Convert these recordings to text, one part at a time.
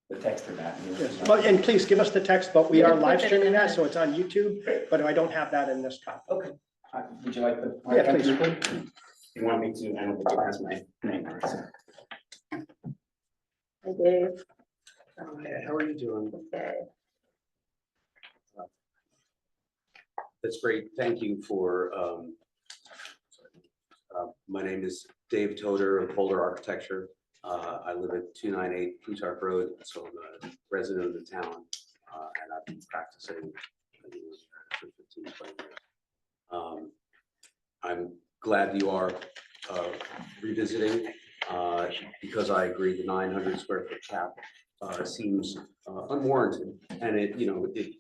the text of that. Yes. Well, and please give us the text, but we You are can put live it in streaming the- that, so it's on YouTube, but I don't have that in this copy. Okay. Would you like the? Yeah, please. You want me to, I don't think it has my name on it. so. Hi, Dave. Okay, how are you doing? Okay. That's great. Thank you for, my name is Dave Toder of Boulder Architecture. I live at 298 Plutarch Road, so I'm a resident of the town, and I've been practicing for 15, 20 years. I'm glad you are revisiting, because I agree the 900 square foot cap seems unwarranted. And it,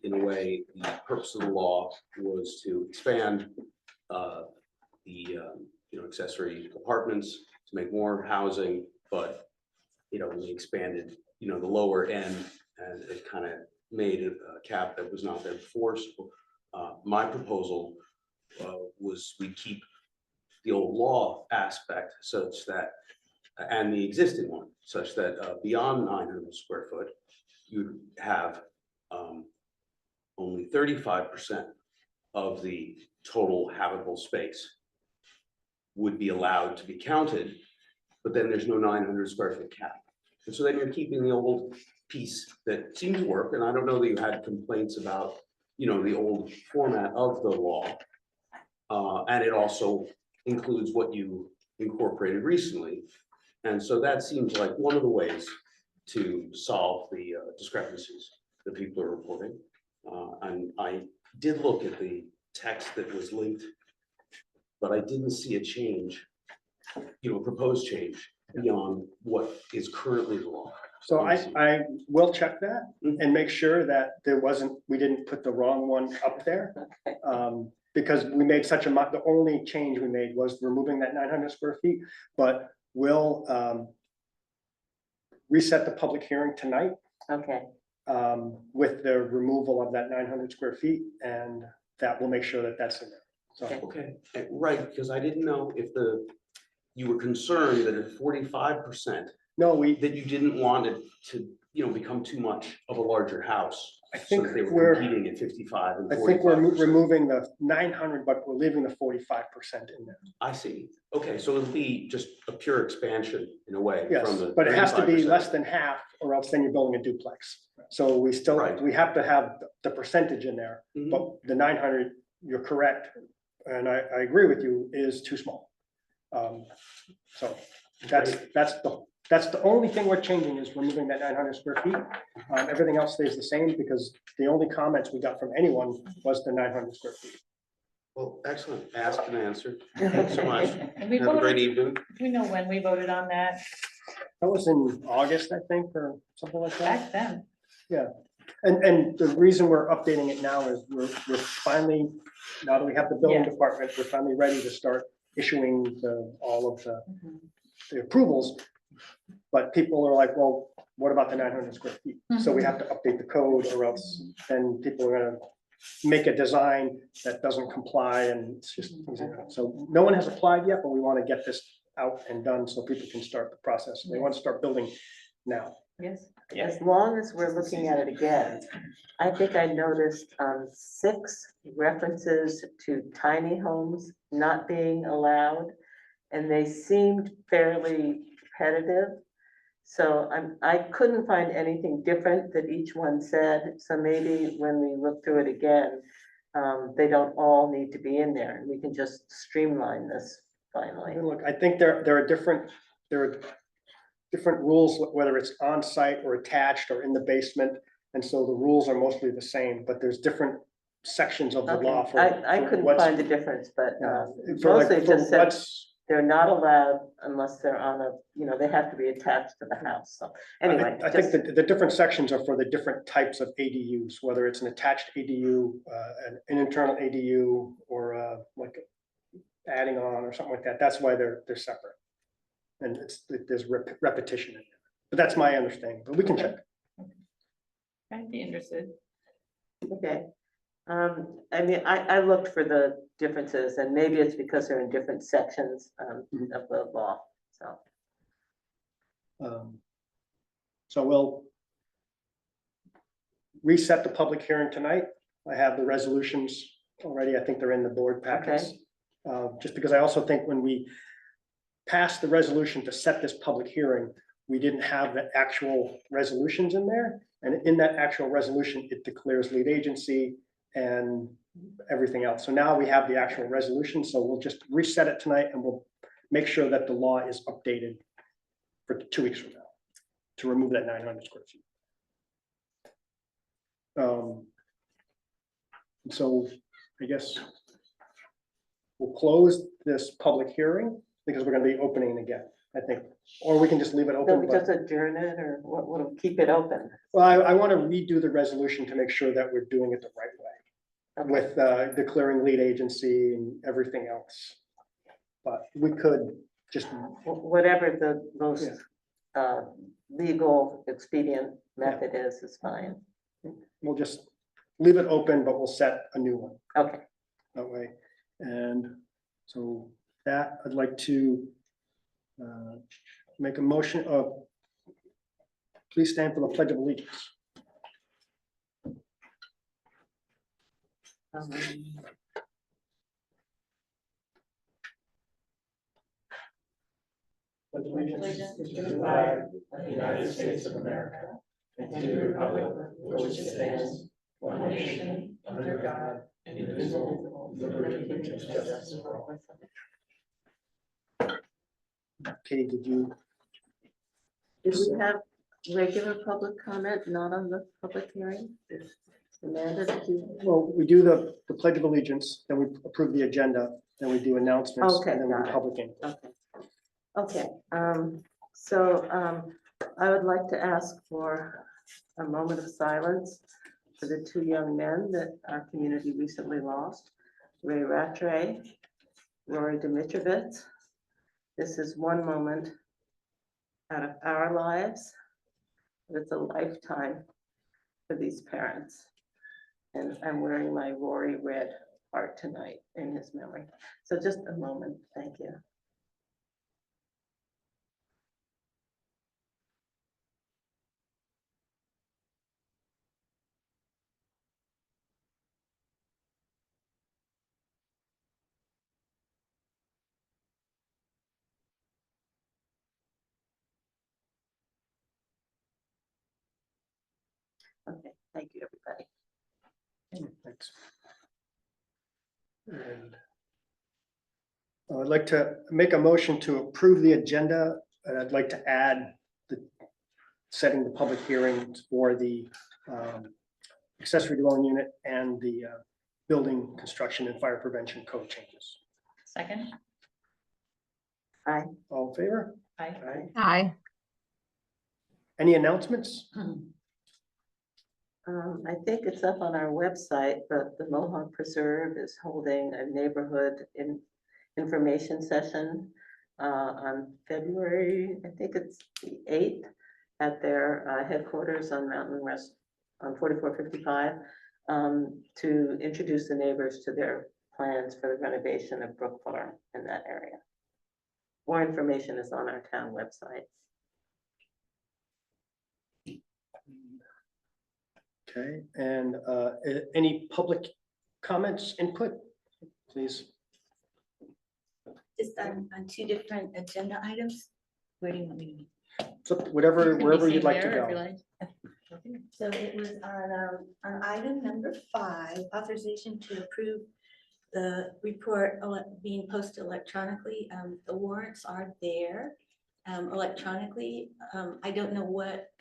in a way, the purpose of the law was to expand the accessory apartments to make more housing, but we expanded the lower end, and it kind of made a cap that was not there before. So my proposal was we keep the old law aspect such that, and the existing one, such that beyond 900 square foot, you'd have only 35% of the total habitable space would be allowed to be counted, but then there's no 900 square foot cap. And so then you're keeping the old piece that seemed to work, and I don't know that you had complaints about, the old format of the law. And it also includes what you incorporated recently. And so that seems like one of the ways to solve the discrepancies that people are reporting. And I did look at the text that was linked, but I didn't see a change, a proposed change beyond what is currently the law. So I will check that and make sure that we didn't put the wrong one up there. Because we made the only change we made was removing that 900 square feet, but we'll reset the public hearing tonight Okay. with the removal of that 900 square feet, and that will make sure that that's in there. So, Okay, right, because I didn't know if you were concerned that at 45%, no, that you didn't want it to, become too much of a larger house. I So think that they were we're- competing at 55 and I think we're 45%. removing the 900, but we're leaving the 45% in there. I see. Okay, so it'll be just a pure expansion in a way. Yes, from the but it has to be 35%. less than half, or else then you're building a duplex. So Right. we have to have the percentage in there, Mhm. but the 900, you're correct, and I agree with you, is too small. So that's the only thing we're changing, is removing that 900 square feet. Everything else stays the same, because the only comments we got from anyone was the 900 square feet. Well, excellent. Asked and answered. Thanks so much. And we Have a great voted, evening. do you know when we voted on that? That was in August, I think, or something like that. Back then. And the reason we're updating it now is we're finally, now that we have the building Yeah. department, we're finally ready to start issuing all of Mhm. the approvals. But people are like, well, what about the 900 square feet? So we have to update the code, or else then people are gonna make a design that doesn't comply, and it's just, so no one has applied yet, but we want to get this out and done so people can start the process. They want to start building now. Yes. As long as we're looking at it again, I think I noticed 6 references to tiny homes not being allowed, and they seemed fairly repetitive. So I couldn't find anything different that each one said, so maybe when we look through it again, they don't all need to be in there, and we can just streamline this finally. And look, I think there are different rules, whether it's on site or attached or in the basement. And so the rules are mostly the same, but there's different sections of the law Okay, for. I for couldn't what's- find the difference, but for like- mostly it for just said what's- they're not allowed unless they're on they have to be attached to the house, so anyway. I think that the different sections are for the different types of ADUs, whether it's an attached ADU, an internal ADU, or like adding on or something like that. That's why they're separate. And there's repetition in it. But that's my understanding, but we can check. I'd be interested. Okay. I mean, I looked for the differences, and maybe it's because they're in different sections of the law, so. So we'll reset the public hearing tonight. I have the resolutions already. I think they're in the board packets. Just because I also think when we passed the resolution to set this public hearing, we didn't have the actual resolutions in there. And in that actual resolution, it declares lead agency and everything else. So now we have the actual resolution. So we'll just reset it tonight and we'll make sure that the law is updated for 2 weeks from now to remove that 900 square feet. So I guess we'll close this public hearing because we're gonna be opening again, I think, or we can just leave it So open. we but- just adjourn it or what, will keep it open? Well, I want to redo the resolution to make sure that we're doing it the right way Okay. with declaring lead agency and everything else. But we could just, Whatever the most Yeah. legal expedient method is fine. we'll just leave it open, but we'll set a new one Okay, that way. And so that I'd like to make a motion of, please stand for the Pledge of Allegiance. um, Allegiance to the flag of the United States of America and to the republic for which it stands, one nation, under God, indivisible, with liberty and justice for all. Katie, did you? Did we have regular public comment, not on the public hearing? Amanda, did you? Well, we do the Pledge of Allegiance, then we approve the agenda, then we do announcements, Okay, and then we got do it. public input. Okay. Okay, so I would like to ask for a moment of silence for the two young men that our community recently lost, Ray Rattray, Rory Dimitrovitz. This is one moment out of our lives, but it's a lifetime for these parents. And I'm wearing my Rory red heart tonight in his memory. So just a moment, thank you. Okay, thank you, everybody. Thanks. And I'd like to make a motion to approve the agenda, and I'd like to add the setting the public hearings for the accessory dwelling unit and the building construction and fire prevention code changes. Second, All in favor? aye. Aye. Any announcements? I think it's up on our website, but the Mohawk Preserve is holding a neighborhood information session on February, I think it's the 8th, at their headquarters on Mountain West on 4455, to introduce the neighbors to their plans for the renovation of Brook Farm in that area. More information is on our town website. Okay, and any public comments, input, please? Just on two different agenda items. Where do you want me So whatever, Can we wherever see you'd like to there or go. realize- to? So it was on item number 5, authorization to approve the report being posted electronically. The warrants are there electronically. I don't know what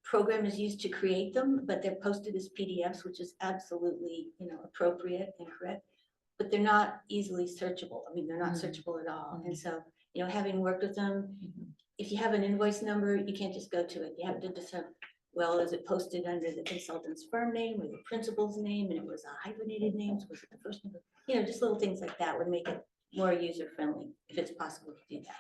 program is used to create them, but they're posted as PDFs, which is absolutely, appropriate and correct. But they're not easily searchable. I mean, they're not searchable at all. And so, having worked with them, if you have an invoice number, you can't just go to it. You have to discern, well, is it posted under the consultant's firm name or the principal's name? And it was a hyphenated names, was it the first number? Just little things like that would make it more user friendly, if it's possible to do that.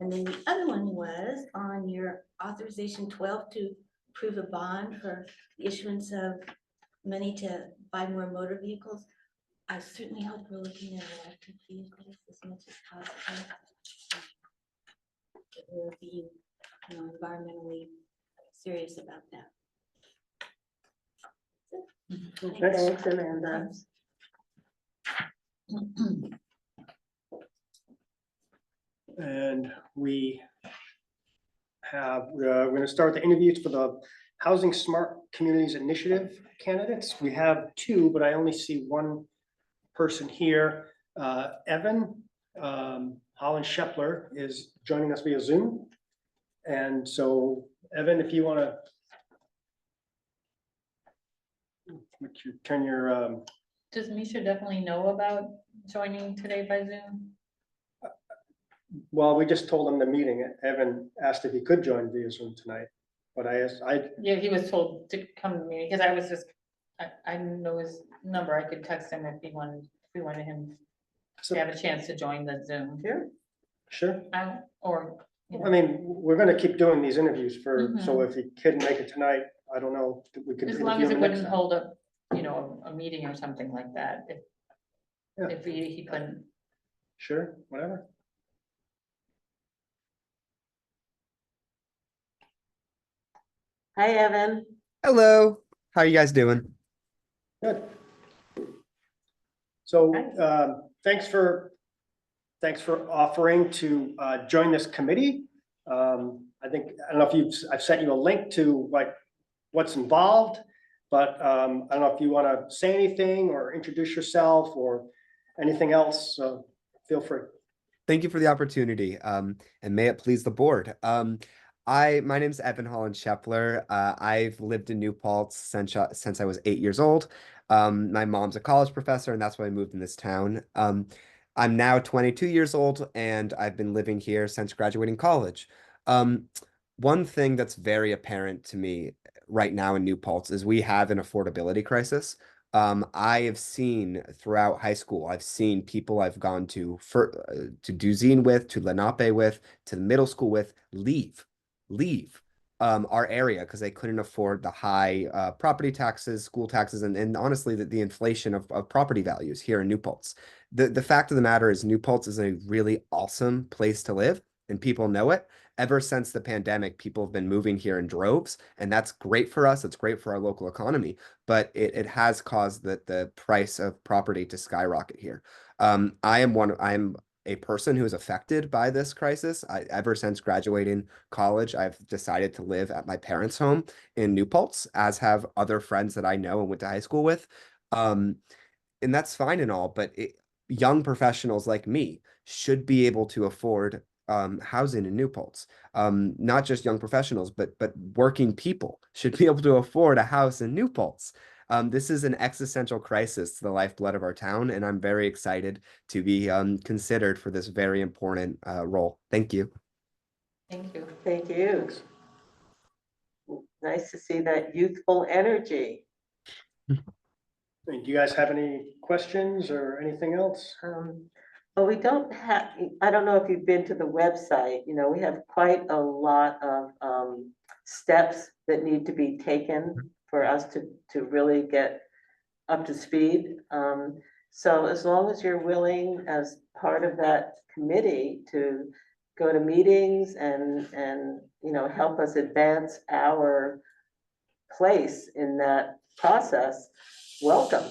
And then the other one was on your authorization 12 to approve a bond for the issuance of money to buy more motor vehicles. I certainly hope we're looking at electric vehicles as much as possible. We're being, environmentally serious about that. Okay. Thanks, Amanda. And we have, we're gonna start the interviews for the Housing Smart Communities Initiative candidates. We have two, but I only see one person here. Evan Holland Shepler is joining us via Zoom. And so, Evan, if you wanna turn your, Does Misha definitely know about joining today by Zoom? well, we just told him the meeting. Evan asked if he could join via Zoom tonight. But I asked, Yeah, he was told to come to me, because I was just, I know his number, I could text him if we wanted him to have a chance to join the Zoom. Sure. sure. Or, you I know, mean, we're gonna keep doing these interviews for, so Mhm. if he couldn't make it tonight, I don't know, we could. as long interview as it him next wouldn't time. hold up, you know, a meeting or something like that, Yeah. if he couldn't. Sure, whatever. Hi, Evan. Hello, how are you guys doing? Good. So, thanks for offering to join this committee. I think, I don't know if I've sent you a link to like what's involved, but I don't know if you want to say anything or introduce yourself or anything else, so feel free. Thank you for the opportunity, and may it please the board. My name is Evan Holland Shepler. I've lived in New Paltz since I was 8 years old. My mom's a college professor, and that's why I moved in this town. I'm now 22 years old, and I've been living here since graduating college. One thing that's very apparent to me right now in New Paltz is we have an affordability crisis. I have seen throughout high school, I've seen people I've gone to Duzine with, to Lenape with, to the middle school with, leave our area because they couldn't afford the high property taxes, school taxes, and honestly the inflation of property values here in New Paltz. The fact of the matter is New Paltz is a really awesome place to live, and people know it. Ever since the pandemic, people have been moving here in droves, and that's great for us. It's great for our local economy, but it has caused the price of property to skyrocket here. I am a person who is affected by this crisis. Ever since graduating college, I've decided to live at my parents' home in New Paltz, as have other friends that I know and went to high school with. And that's fine and all, but young professionals like me should be able to afford housing in New Paltz. Not just young professionals, but working people should be able to afford a house in New Paltz. This is an existential crisis to the lifeblood of our town, and I'm very excited to be considered for this very important role. Thank you. Thank you. Thank you. Nice to see that youthful energy. Do you guys have any questions or anything else? But we don't have, I don't know if you've been to the website, you know, we have quite a lot of steps that need to be taken for us to really get up to speed. So as long as you're willing, as part of that committee, to go to meetings and you know, help us advance our place in that process, welcome.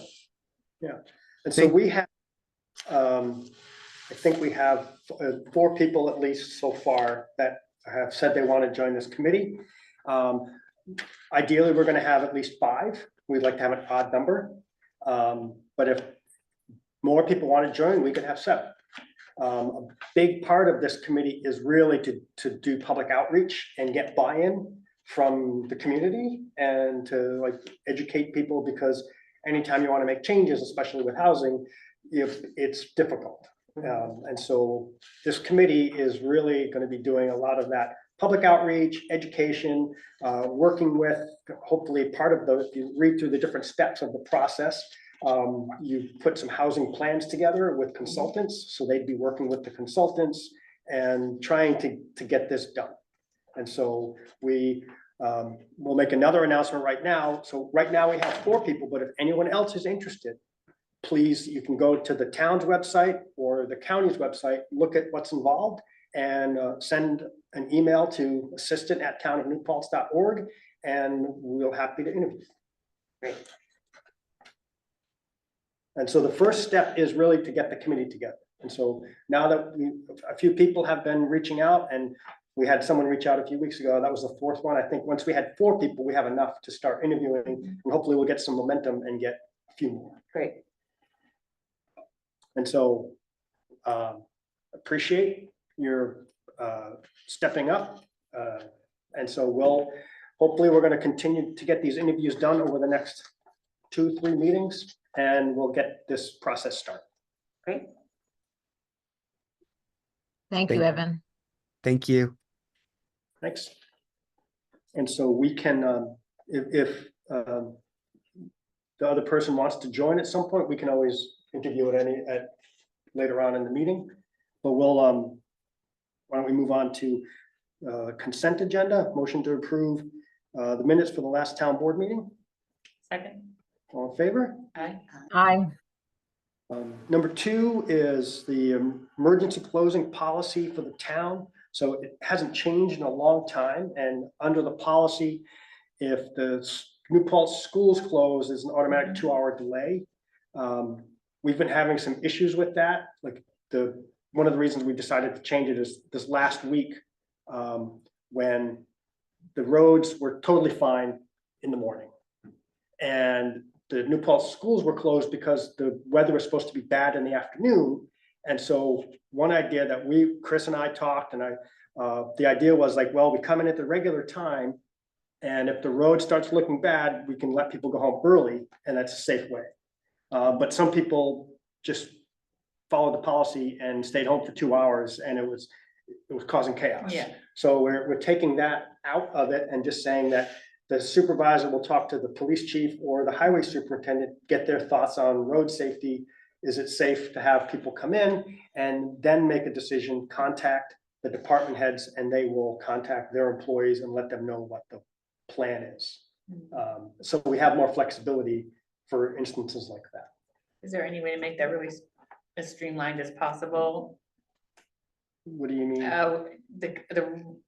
And so we have, I think we have 4 people at least so far that have said they want to join this committee. Ideally, we're going to have at least 5. We'd like to have an odd number. But if more people want to join, we could have 7. A big part of this committee is really to do public outreach and get buy-in from the community and to like educate people, because anytime you want to make changes, especially with housing, it's difficult. And so this committee is really going to be doing a lot of that public outreach, education, working with, hopefully part of those, you read through the different steps of the process. You put some housing plans together with consultants, so they'd be working with the consultants and trying to get this done. And so we will make another announcement right now. So right now we have 4 people, but if anyone else is interested, please, you can go to the town's website or the county's website, look at what's involved, and send an email to assistant@townofnewpaltz.org, and we'll happy to interview. Great. And so the first step is really to get the committee together. And so now that a few people have been reaching out, and we had someone reach out a few weeks ago, that was the fourth one. I think once we had 4 people, we have enough to start interviewing, and hopefully we'll get some momentum and get a few more. Great. And so appreciate your stepping up. And so hopefully we're going to continue to get these interviews done over the next 2-3 meetings, and we'll get this process started. Great. Thank Thank- you, Evan. Thank you. Thanks. And so we can, if the other person wants to join at some point, we can always interview at later on in the meeting. But we'll, why don't we move on to consent agenda, motion to approve the minutes for the last town board meeting. Second, All in favor? aye. Aye. Number 2 is the emergency closing policy for the town. So it hasn't changed in a long time, and under the policy, if the New Paltz schools close, there's an automatic 2-hour delay. We've been having some issues with that. Like one of the reasons we decided to change it is this last week, when the roads were totally fine in the morning. And the New Paltz schools were closed because the weather was supposed to be bad in the afternoon. And so one idea that Chris and I talked, and the idea was like, well, we come in at the regular time, and if the road starts looking bad, we can let people go home early, and that's a safe way. But some people just followed the policy and stayed home for 2 hours, and it was causing chaos. Yeah. So we're taking that out of it and just saying that the supervisor will talk to the police chief or the highway superintendent, get their thoughts on road safety. Is it safe to have people come in, and then make a decision, contact the department heads, and they will contact their employees and let them know what the plan is. So we have more flexibility for instances like that. Is there any way to make that really as streamlined as possible? What do you mean? The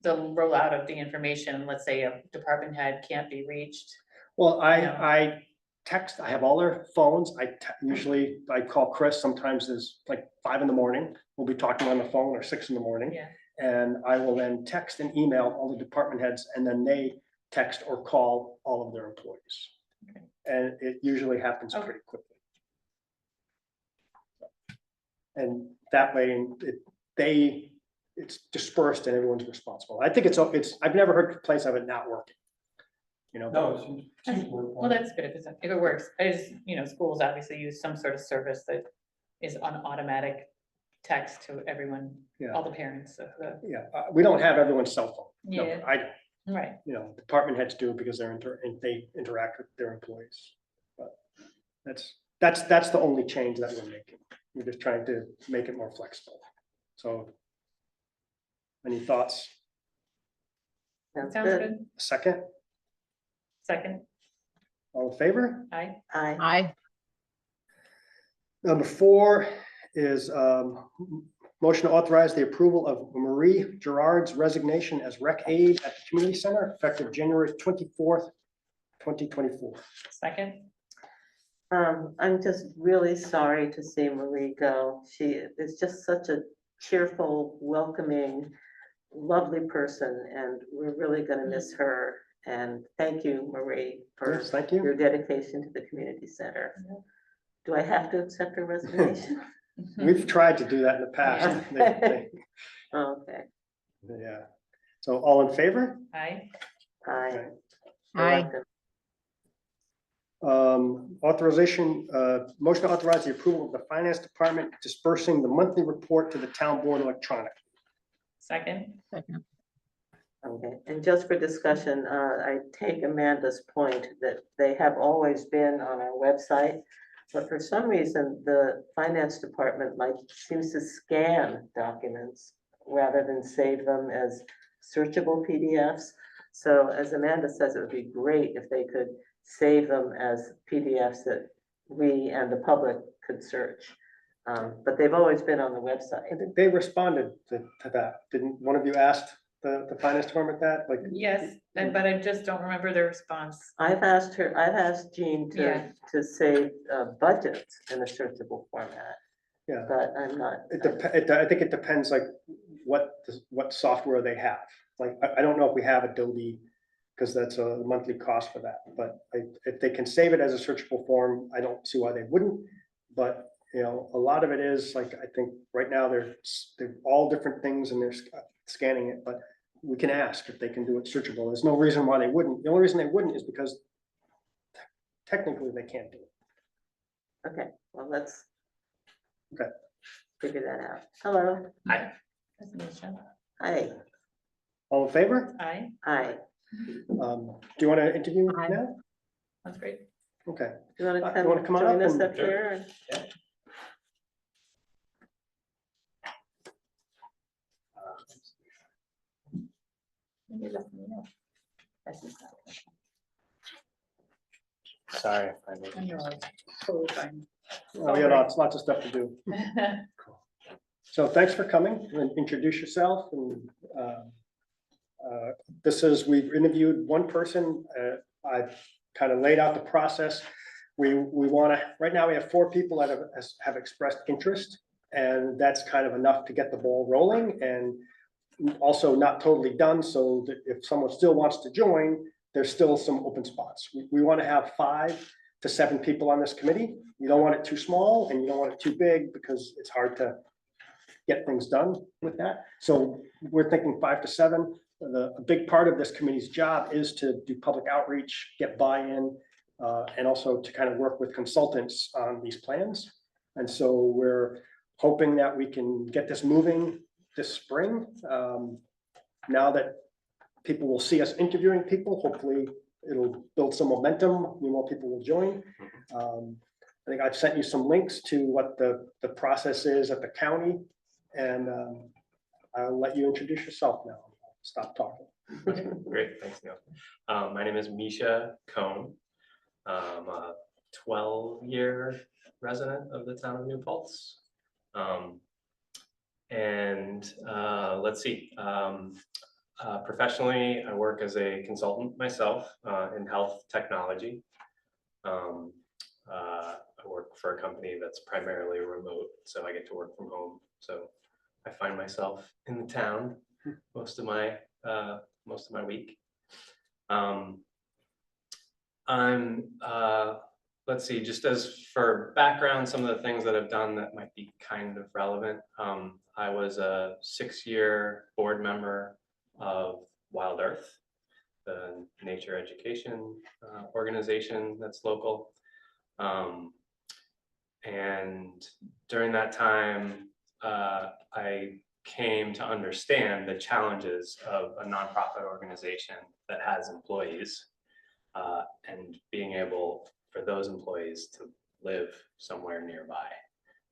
rollout of the information, let's say a department head can't be reached. Well, Yeah. I text, I have all their phones. Usually I call Chris, sometimes it's like 5 in the morning. We'll be talking on the phone, or 6 in the morning. Yeah. And I will then text and email all the department heads, and then they text or call all of their employees. Okay. And it usually happens Okay. pretty quickly. And that way it's dispersed and everyone's responsible. I think I've never heard a place of it not working. You know? No, it seems to work. Well, that's good if it works. I just, schools obviously use some sort of service that is on automatic text to everyone, Yeah. all the parents of the, Yeah, we don't have everyone's cell phone. No, Yeah. I don't. right. Department heads do it because they interact with their employees. But that's the only change that we're making. We're just trying to make it more flexible. So any thoughts? Sounds Sounds good. good. Second, Second, all in favor? aye. Aye. Aye. Number 4 is motion to authorize the approval of Marie Gerard's resignation as rec aide at the community center effective January 24th, 2024. Second, I'm just really sorry to see Marie go. She is just such a cheerful, welcoming, lovely person, and we're really gonna miss her. And thank you, Marie, for Yes, thank you. your dedication to the community center. Do I have to accept her resignation? We've tried to do that in the past. Okay, Yeah. So all in favor? aye. aye. Aye. Authorization, motion to authorize the approval of the finance department dispersing the monthly report to the town board electronically. Second, Second. Okay, and just for discussion, I take Amanda's point that they have always been on our website. But for some reason, the finance department seems to scan documents rather than save them as searchable PDFs. So as Amanda says, it would be great if they could save them as PDFs that we and the public could search. But they've always been on the website. I think they responded to that. Didn't one of you asked the finance department that, like? Yes, but I just don't remember the response. I've asked Jean Yeah. to save budgets in a searchable format. Yeah. But I'm not. I think it depends like what software they have. Like, I don't know if we have Adobe, because that's a monthly cost for that, but if they can save it as a searchable form, I don't see why they wouldn't. But, you know, a lot of it is like, I think right now they're all different things and they're scanning it, but we can ask if they can do it searchable. There's no reason why they wouldn't. The only reason they wouldn't is because technically they can't do it. Okay, well, let's. Okay. Figure that out. Hello, That's Misha. hi, All in favor? Aye, hi. Do you want to interview Aye. now? that's great. Okay. You wanna You wanna come on join up us and- up here? Maybe let me know. That's just- Sorry if I made I know, it's totally fine. Oh, we got lots of stuff to do. So thanks for coming and introduce yourself and this is, we've interviewed one person. I've kind of laid out the process. We want to, right now we have 4 people that have expressed interest, and that's kind of enough to get the ball rolling and also not totally done. So that if someone still wants to join, there's still some open spots. We want to have 5 to 7 people on this committee. You don't want it too small and you don't want it too big because it's hard to get things done with that. So we're thinking 5 to 7. A big part of this committee's job is to do public outreach, get buy-in, and also to kind of work with consultants on these plans. And so we're hoping that we can get this moving this spring. Now that people will see us interviewing people, hopefully it'll build some momentum, more people will join. I think I've sent you some links to what the process is at the county, and I'll let you introduce yourself now. Stop talking. Okay, great, thanks, Neil. My name is Misha Cohn. I'm a 12-year resident of the town of New Paltz. Let's see, professionally, I work as a consultant myself in health technology. I work for a company that's primarily remote, so I get to work from home. So I find myself in the town most of my week. Let's see, just as for background, some of the things that I've done that might be kind of relevant. I was a 6-year board member of Wild Earth, the nature education organization that's local. And during that time, I came to understand the challenges of a nonprofit organization that has employees and being able for those employees to live somewhere nearby.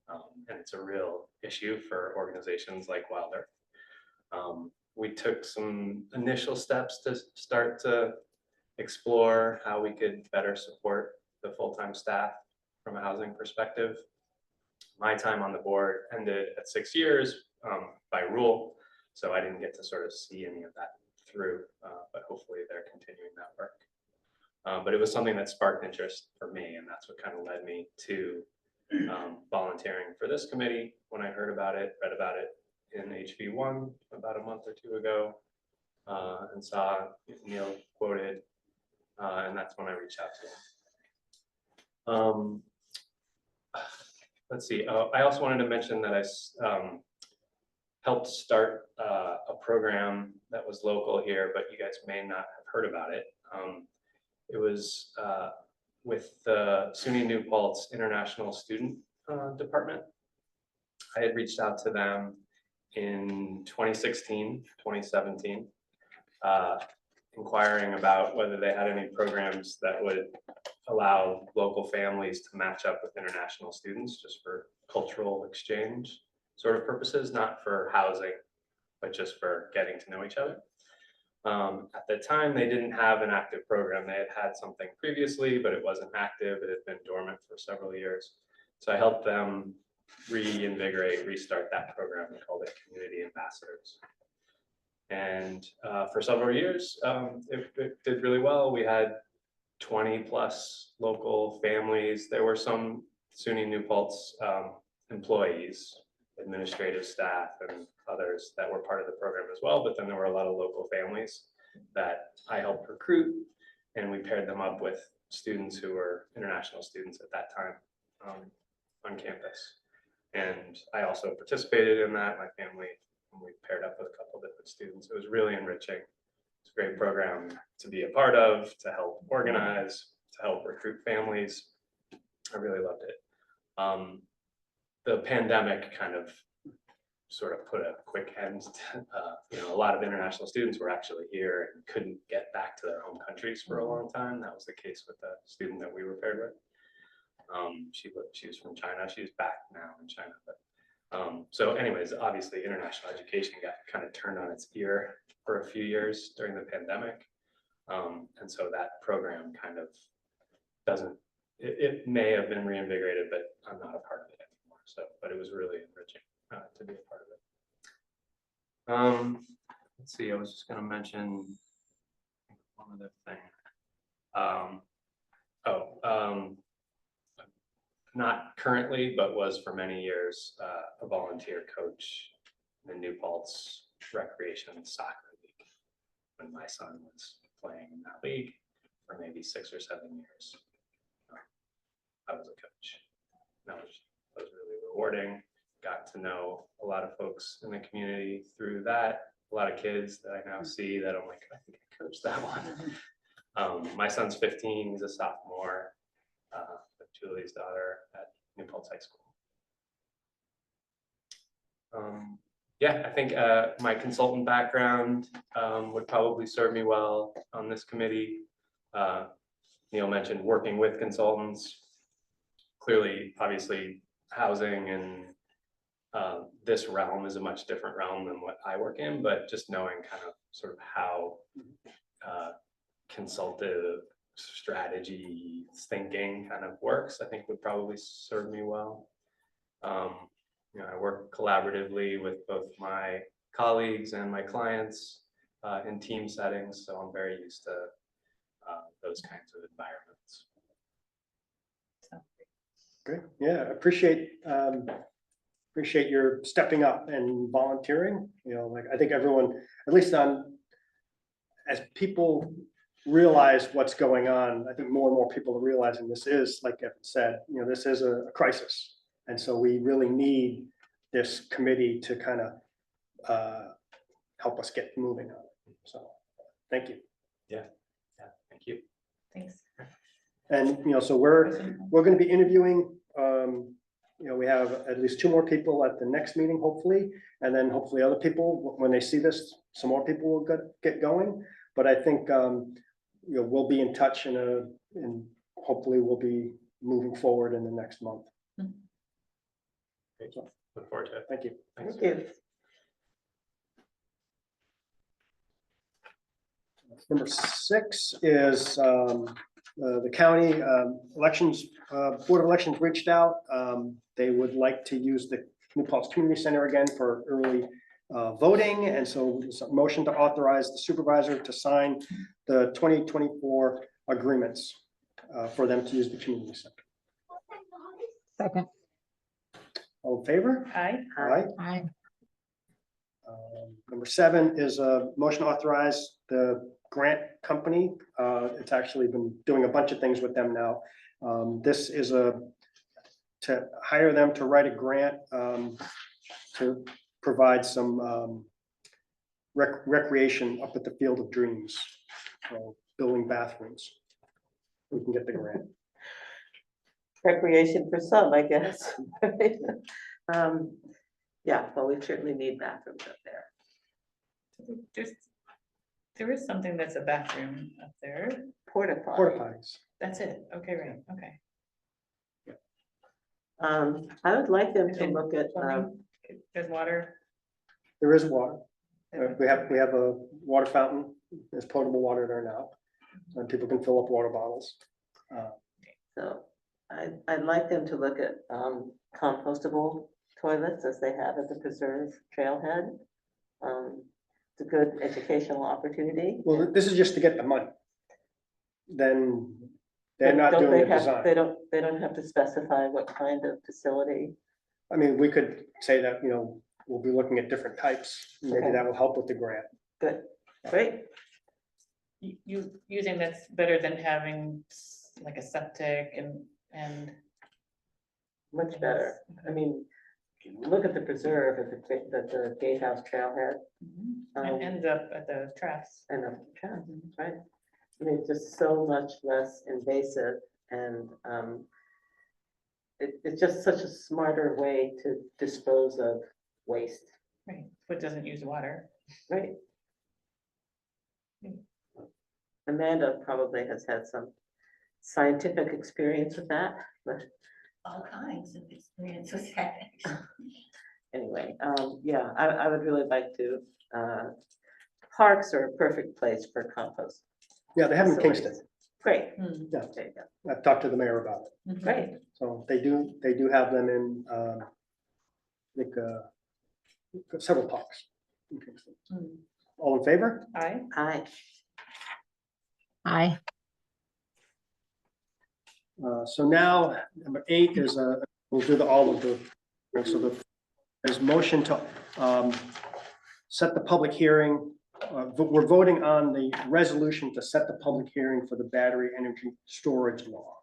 And it's a real issue for organizations like Wild Earth. We took some initial steps to start to explore how we could better support the full-time staff from a housing perspective. My time on the board ended at 6 years by rule, so I didn't get to sort of see any of that through, but hopefully they're continuing that work. But it was something that sparked interest for me, and that's what kind of led me to volunteering for this committee when I heard about it, read about it in HV1 about a month or 2 ago, and saw Neil quoted, and that's when I reached out to him. Let's see, I also wanted to mention that I helped start a program that was local here, but you guys may not have heard about it. It was with the SUNY New Paltz International Student Department. I had reached out to them in 2016, 2017, inquiring about whether they had any programs that would allow local families to match up with international students just for cultural exchange sort of purposes, not for housing, but just for getting to know each other. At the time, they didn't have an active program. They had had something previously, but it wasn't active. It had been dormant for several years. So I helped them restart that program. We called it Community Ambassadors. And for several years, it did really well. We had 20+ local families. There were some SUNY New Paltz employees, administrative staff, and others that were part of the program as well. But then there were a lot of local families that I helped recruit, and we paired them up with students who were international students at that time on campus. And I also participated in that. My family, and we paired up with a couple different students. It was really enriching. It's a great program to be a part of, to help organize, to help recruit families. I really loved it. The pandemic kind of sort of put a quick end to, a lot of international students were actually here and couldn't get back to their home countries for a long time. That was the case with the student that we were paired with. She was from China. She's back now in China. But so anyways, obviously international education got kind of turned on its ear for a few years during the pandemic. And so that program kind of doesn't, it may have been reinvigorated, but I'm not a part of it anymore. So, but it was really enriching to be a part of it. Let's see, I was just going to mention one other thing. Not currently, but was for many years a volunteer coach in the New Paltz Recreation Soccer League when my son was playing in that league for maybe 6 or 7 years. I was a coach. That was really rewarding. Got to know a lot of folks in the community through that. A lot of kids that I now see that I'm like, I think I coached that one. My son's 15, he's a sophomore, with Julie's daughter at New Paltz High School. Yeah, I think my consultant background would probably serve me well on this committee. Neil mentioned working with consultants. Clearly, obviously, housing and this realm is a much different realm than what I work in, but just knowing kind of sort of how consultative strategy thinking kind of works, I think would probably serve me well. I work collaboratively with both my colleagues and my clients in team settings, so I'm very used to those kinds of environments. Good, yeah, appreciate your stepping up and volunteering. Like I think everyone, at least as people realize what's going on, I think more and more people are realizing this is, like Evan said, this is a crisis. And so we really need this committee to kind of help us get moving on it. So thank you. Yeah, thank you. Thanks. And, so we're going to be interviewing, we have at least 2 more people at the next meeting, hopefully. And then hopefully other people, when they see this, some more people will get going. But I think, we'll be in touch and hopefully we'll be moving forward in the next month. Great. Look forward to it. Thank you. Thanks. Thank you. Number 6 is the county elections, Board of Elections reached out. They would like to use the New Paltz Community Center again for early voting. And so there's a motion to authorize the supervisor to sign the 2024 agreements for them to use the community center. Second. All in favor? Aye. Aye. Aye. Number 7 is a motion to authorize the grant company. It's actually been doing a bunch of things with them now. This is to hire them to write a grant to provide some recreation up at the Field of Dreams, building bathrooms. We can get the grant. Recreation for some, I guess. Yeah, but we certainly need bathrooms up there. There is something that's a bathroom up there. Porta Porta potty. potties. That's it. Okay, right, okay. I would like them to look at, There's water. There is water. We have a water fountain. There's potable water there now. And people can fill up water bottles. so I'd like them to look at compostable toilets as they have at the preserve trailhead. it's a good educational opportunity. Well, this is just to get the money. Then they're But not don't doing they the have- design. They don't have to specify what kind of facility. I mean, we could say that, we'll be looking at different types. Maybe Okay. that will help with the grant. Good, great. Using that's better than having like a septic and. Much better. I mean, look at the preserve at the Gatehouse Trailhead And ends up at the traps. and the trail, right? I mean, it's just so much less invasive and it's just such a smarter way to dispose of waste, Right, but doesn't use water. right? Hmm. Amanda probably has had some scientific experience with that, but All kinds of experience with that. anyway, yeah, I would really like to, parks are a perfect place for compost. Yeah, they have in Kingston. facilities. Great. Hmm. Yeah. There you go. I've talked to the mayor about it. Mhm. Great, So they do have them in, I think, several parks in Kingston. Hmm. All in favor? Aye. aye, Aye. So now, number 8 is, we'll do all of the, so there's motion to set the public hearing. We're voting on the resolution to set the public hearing for the battery energy storage law.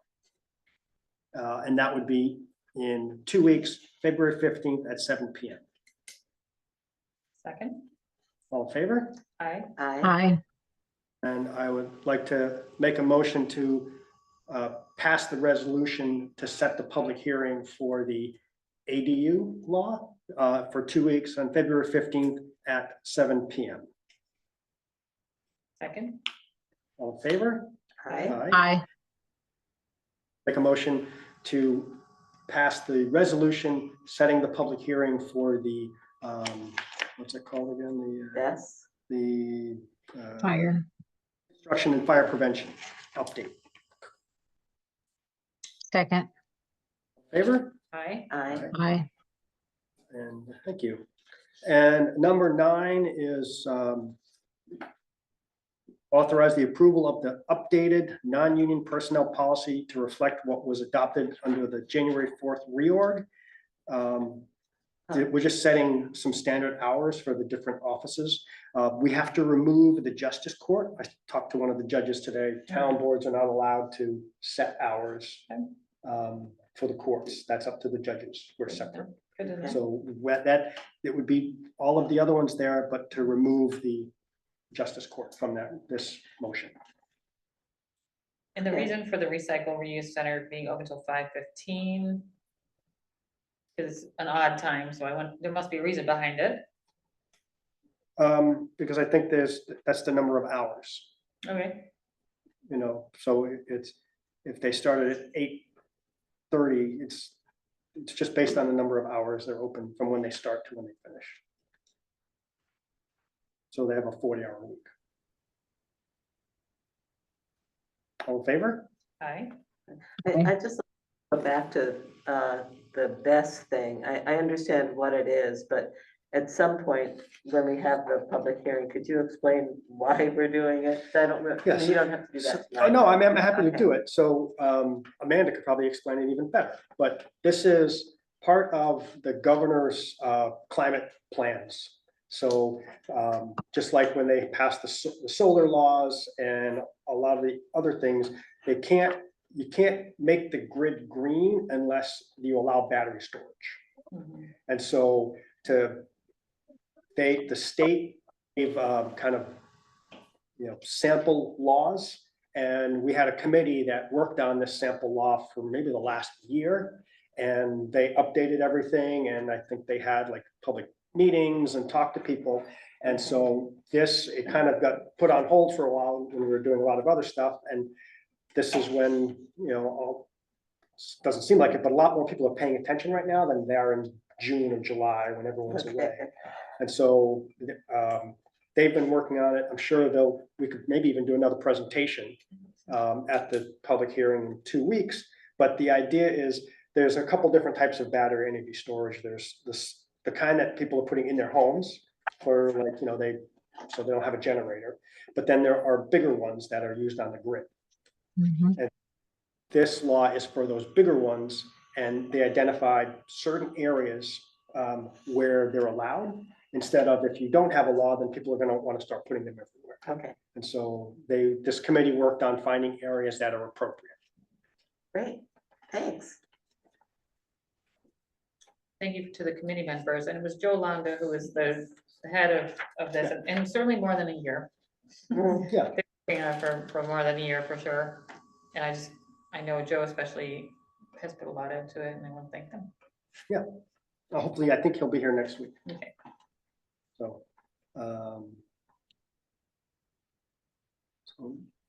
And that would be in 2 weeks, February 15th at 7 PM. Second, All in favor? aye. aye, Aye. And I would like to make a motion to pass the resolution to set the public hearing for the ADU law for 2 weeks on February 15th at 7 PM. Second, All in favor? aye, Aye. Make a motion to pass the resolution setting the public hearing for the, what's it called again? yes, The Fire. construction and fire prevention update. Second. Favor? aye. aye, Aye. And thank you. And number 9 is authorize the approval of the updated non-union personnel policy to reflect what was adopted under the January 4th reorg. We're just setting some standard hours for the different offices. We have to remove the justice court. I talked to one of the judges today. Town boards are not allowed to set hours for the courts. That's up to the judges. We're separate. Good to know. So it would be all of the other ones there, but to remove the justice court from this motion. And the Okay. reason for the recycle reuse center being open till 5:15 is an odd time, so there must be a reason behind it. Because I think that's the number of hours, Okay, so if they started at 8:30, it's just based on the number of hours they're open from when they start to when they finish. So they have a 40-hour week. All in favor? aye. I just go back to the best thing. I understand what it is, but at some point, when we have the public hearing, could you explain why we're doing it? I don't, Yes. you don't have to do So- that. Oh, no, I'm happy to Okay. do it. So Amanda could probably explain it even better, but this is part of the governor's climate plans. So just like when they passed the solar laws and a lot of the other things, you can't make the grid green unless you allow battery storage. Mhm. And so the state gave kind of, sample laws. And we had a committee that worked on this sample law for maybe the last year. And they updated everything. And I think they had like public meetings and talked to people. And so it kind of got put on hold for a while when we were doing a lot of other stuff. And this is when, doesn't seem like it, but a lot more people are paying attention right now than they are in June or July when everyone's away. And so they've been working on it. I'm sure we could maybe even do another presentation at the public hearing in 2 weeks. But the idea is there's a couple different types of battery energy storage. There's the kind that people are putting in their homes for like, they so they don't have a generator. But then there are bigger ones that are used on the grid. Mhm. This law is for those bigger ones, and they identified certain areas where they're allowed, instead of if you don't have a law, then people are gonna want to start putting them everywhere. Okay, And so this committee worked on finding areas that are appropriate. great, thanks. Thank you to the committee members, and it was Joe Londa who was the head of this, and certainly more than a year. Mm, Yeah, For more than a year, for sure. And I know Joe especially has put a lot into it, and I want to thank them. hopefully, I think he'll be here next week. Okay. So,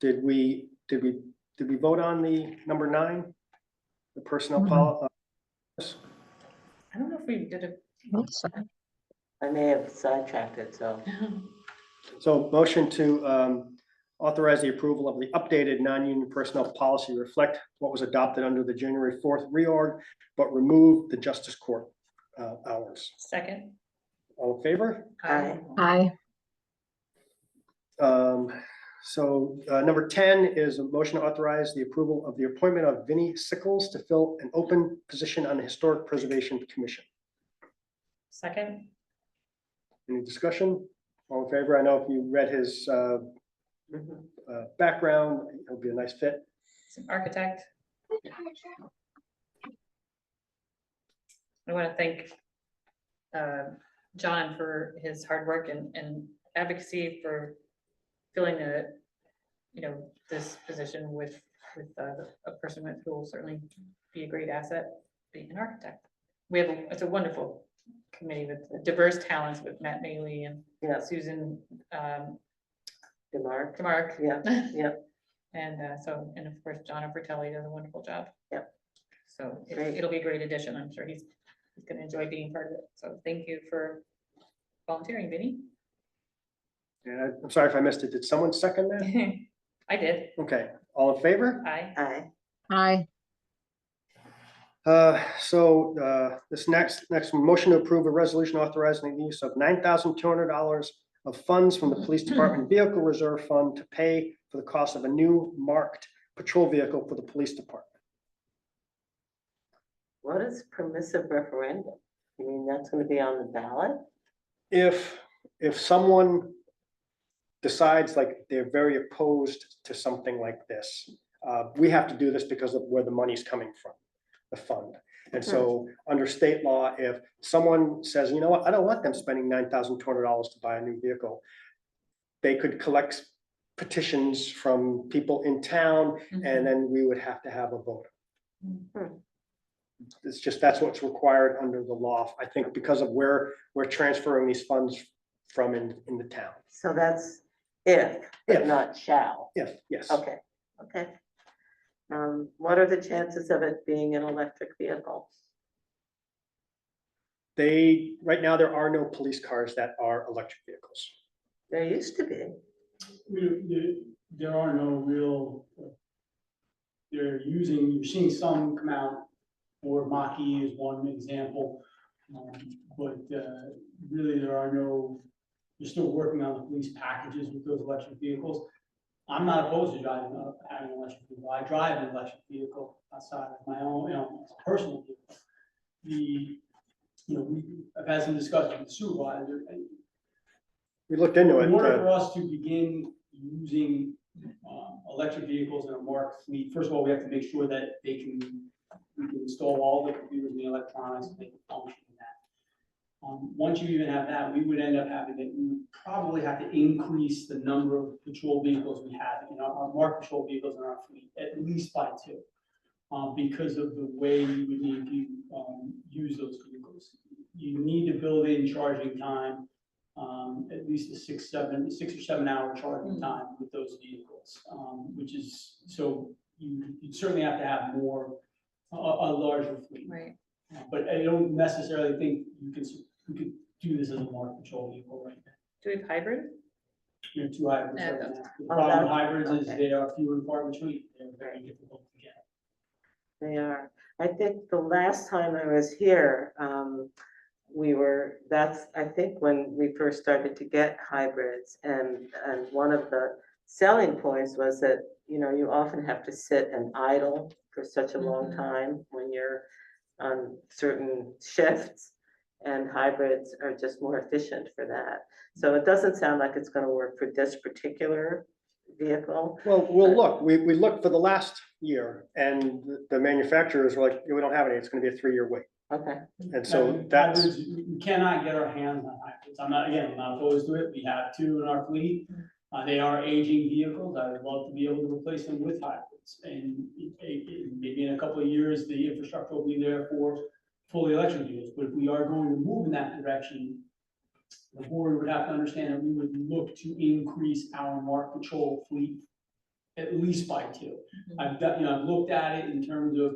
did we vote on the number 9? The personnel Mhm. policy? I don't know if we did Think so. I may have sidetracked it, so. a. So motion to authorize the approval of the updated non-union personnel policy, reflect what was adopted under the January 4th reorg, but remove the justice court hours. Second. All in favor? Aye. Aye. So number 10 is a motion to authorize the approval of the appointment of Vinnie Sickles to fill an open position on the Historic Preservation Commission. Second. Any discussion? All in favor? I know if you read his Mhm. background, he'll be a nice fit. He's an architect. I want to thank John for his hard work and advocacy for filling this position with a person who will certainly be a great asset, being an architect. It's a wonderful committee with diverse talents with Matt Maley and Yeah, Susan DeMarc, DeMarc. yeah, yeah, And and of course, John Fratelli does a wonderful job. Yep. So Great. it'll be a great addition. I'm sure he's gonna enjoy being part of it. So thank you for volunteering, Vinny. And I'm sorry if I missed it. Did someone second that? I did. Okay, all in favor? Aye. aye, Aye. This next motion to approve a resolution authorizing the use of $9,200 of funds from the police department vehicle reserve fund to pay for the cost of a new marked patrol vehicle for the police department. what is permissive referendum? You mean that's gonna be on the ballot? If someone decides like they're very opposed to something like this, we have to do this because of where the money's coming from, the fund. And so under state law, if someone says, you know what, I don't want them spending $9,200 to buy a new vehicle, they could collect petitions from people in town, and then we would have to have a vote. Mhm. It's just, that's what's required under the law, I think, because of where we're transferring these funds from in the town. So that's if, but If. not shall. Yes. Okay, okay. What are the chances of it being an electric vehicle? Right now, there are no police cars that are electric vehicles. There used to be. There are no real, you're seeing some come out, or Mach-E is one example. But really, you're still working on the police packages with those electric vehicles. I'm not opposed to having an electric vehicle. I drive an electric vehicle outside of my own, personal vehicle. I've had some discussions with the supervisor. We looked into In order it. for us to begin using electric vehicles in a marked fleet, first of all, we have to make sure that we can install all the computers and the electronics and they can function in that. Once you even have that, we would end up we would probably have to increase the number of patrol vehicles we have, our marked patrol vehicles in our fleet, at least by 2. Because of the way you would need to use those vehicles. You need to build in charging time, at least a 6 or 7 hour charging time with those vehicles, which is, so you'd certainly have to have a larger fleet. Right. But I don't necessarily think you could do this as a marked patrol vehicle right now. Do we have hybrid? You have 2 hybrids Yeah, right now. that's- The problem with hybrids is okay. they are few and far between. They're very difficult to get. They are. I think the last time I was here, that's, I think, when we first started to get hybrids, and one of the selling points was that, you know, you often have to sit and idle for such a long Mhm. time when you're on certain shifts, and hybrids are just more efficient for that. So it doesn't sound like it's gonna work for this particular vehicle. Well, we'll look, we looked for the last year, and the manufacturers were like, we don't have any, it's gonna be a 3-year wait. Okay, And so Hybrids, that's, we cannot get our hands on hybrids. I'm not opposed to it. We have 2 in our fleet. They are aging vehicles. I would love to be able to replace them with hybrids. And maybe in a couple of years, the infrastructure will be there for fully electric vehicles. But if we are going to move in that direction, the board would have to understand that we would look to increase our mark patrol fleet at least by 2. I've looked at it in terms of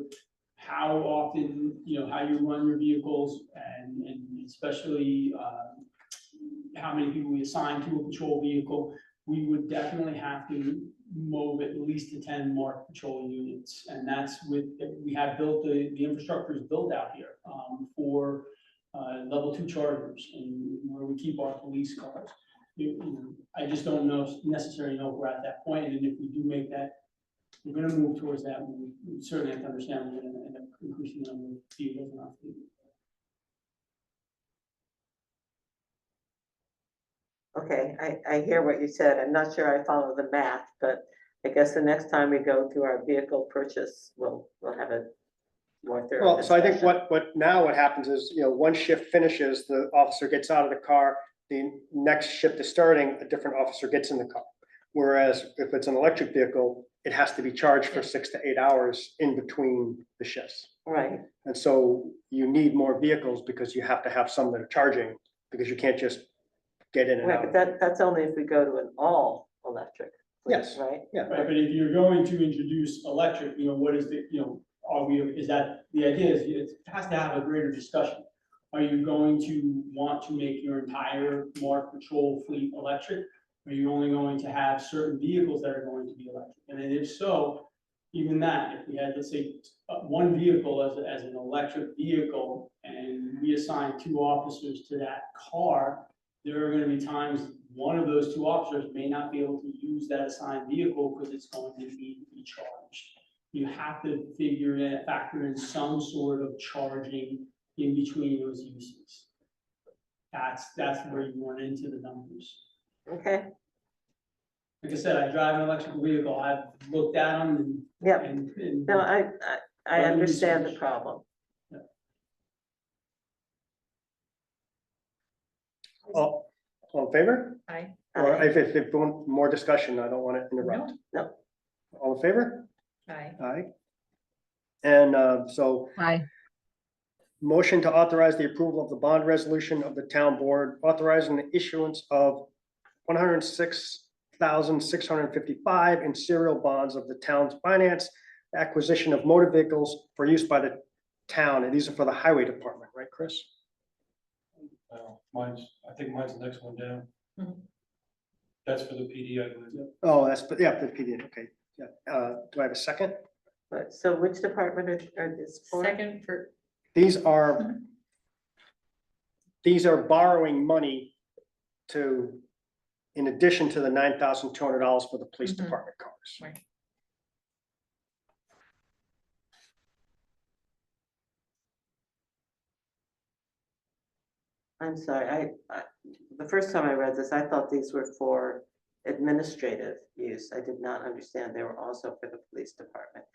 how often, how you run your vehicles, and especially how many people we assign to a patrol vehicle. We would definitely have to move at least to 10 marked patrol units, and that's we have built, the infrastructure is built out here for level 2 chargers, and where we keep our police cars. I just don't necessarily know if we're at that point, and if we do make that, we're gonna move towards that. We certainly have to understand we're gonna end up increasing the number of vehicles in our fleet. okay, I hear what you said. I'm not sure I follow the math, but I guess the next time we go through our vehicle purchase, we'll have a more thorough well, so I think discussion. what happens is, one shift finishes, the officer gets out of the car, the next shift is starting, a different officer gets in the car. Whereas if it's an electric vehicle, it has to be charged for 6 to 8 hours in between the shifts. Right, And so you need more vehicles because you have to have some that are charging, because you can't just get in and right, out. but that's only if we go to an all electric. Yes. Right? Yeah, Right, but if you're going to introduce electric, what is the, is that, the idea is, it has to have a greater discussion. Are you going to want to make your entire marked patrol fleet electric? Are you only going to have certain vehicles that are going to be electric? And then if so, even that, if we had, let's say, 1 vehicle as an electric vehicle, and we assign 2 officers to that car, there are gonna be times one of those 2 officers may not be able to use that assigned vehicle because it's going to need to be charged. You have to factor in some sort of charging in between those uses. That's where you run into the numbers. Okay, Like I said, I drive an electric vehicle. I've looked at them yep. and No, I Right, understand the research. problem. all in favor? Aye. Or Aye. if you want more discussion, I don't want to interrupt. No. All in favor? Aye. Aye. And so Aye. motion to authorize the approval of the bond resolution of the town board authorizing the issuance of 106,655 in serial bonds of the town's finance acquisition of motor vehicles for use by the town. And these are for the highway department, right, Chris? I think mine's the next one down. Mhm. That's for the PD, I believe. Oh, that's, yeah, the PD, okay. Yeah. Do I have a second? But, so which department are this for? Second for, These are borrowing money to, in addition to the $9,200 for the police Mhm. department cars. right. I'm sorry, the first time I read this, I thought these were for administrative use. I did not understand they were also for the police department.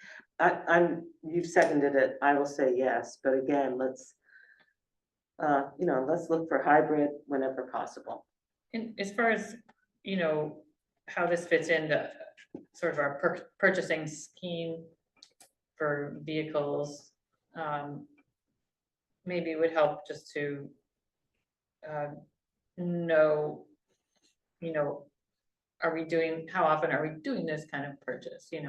You've seconded it, I will say yes, but again, let's look for hybrid whenever possible. And as far as, how this fits into sort of our purchasing scheme for vehicles, maybe it would help just to know, how often are we doing this kind of purchase, I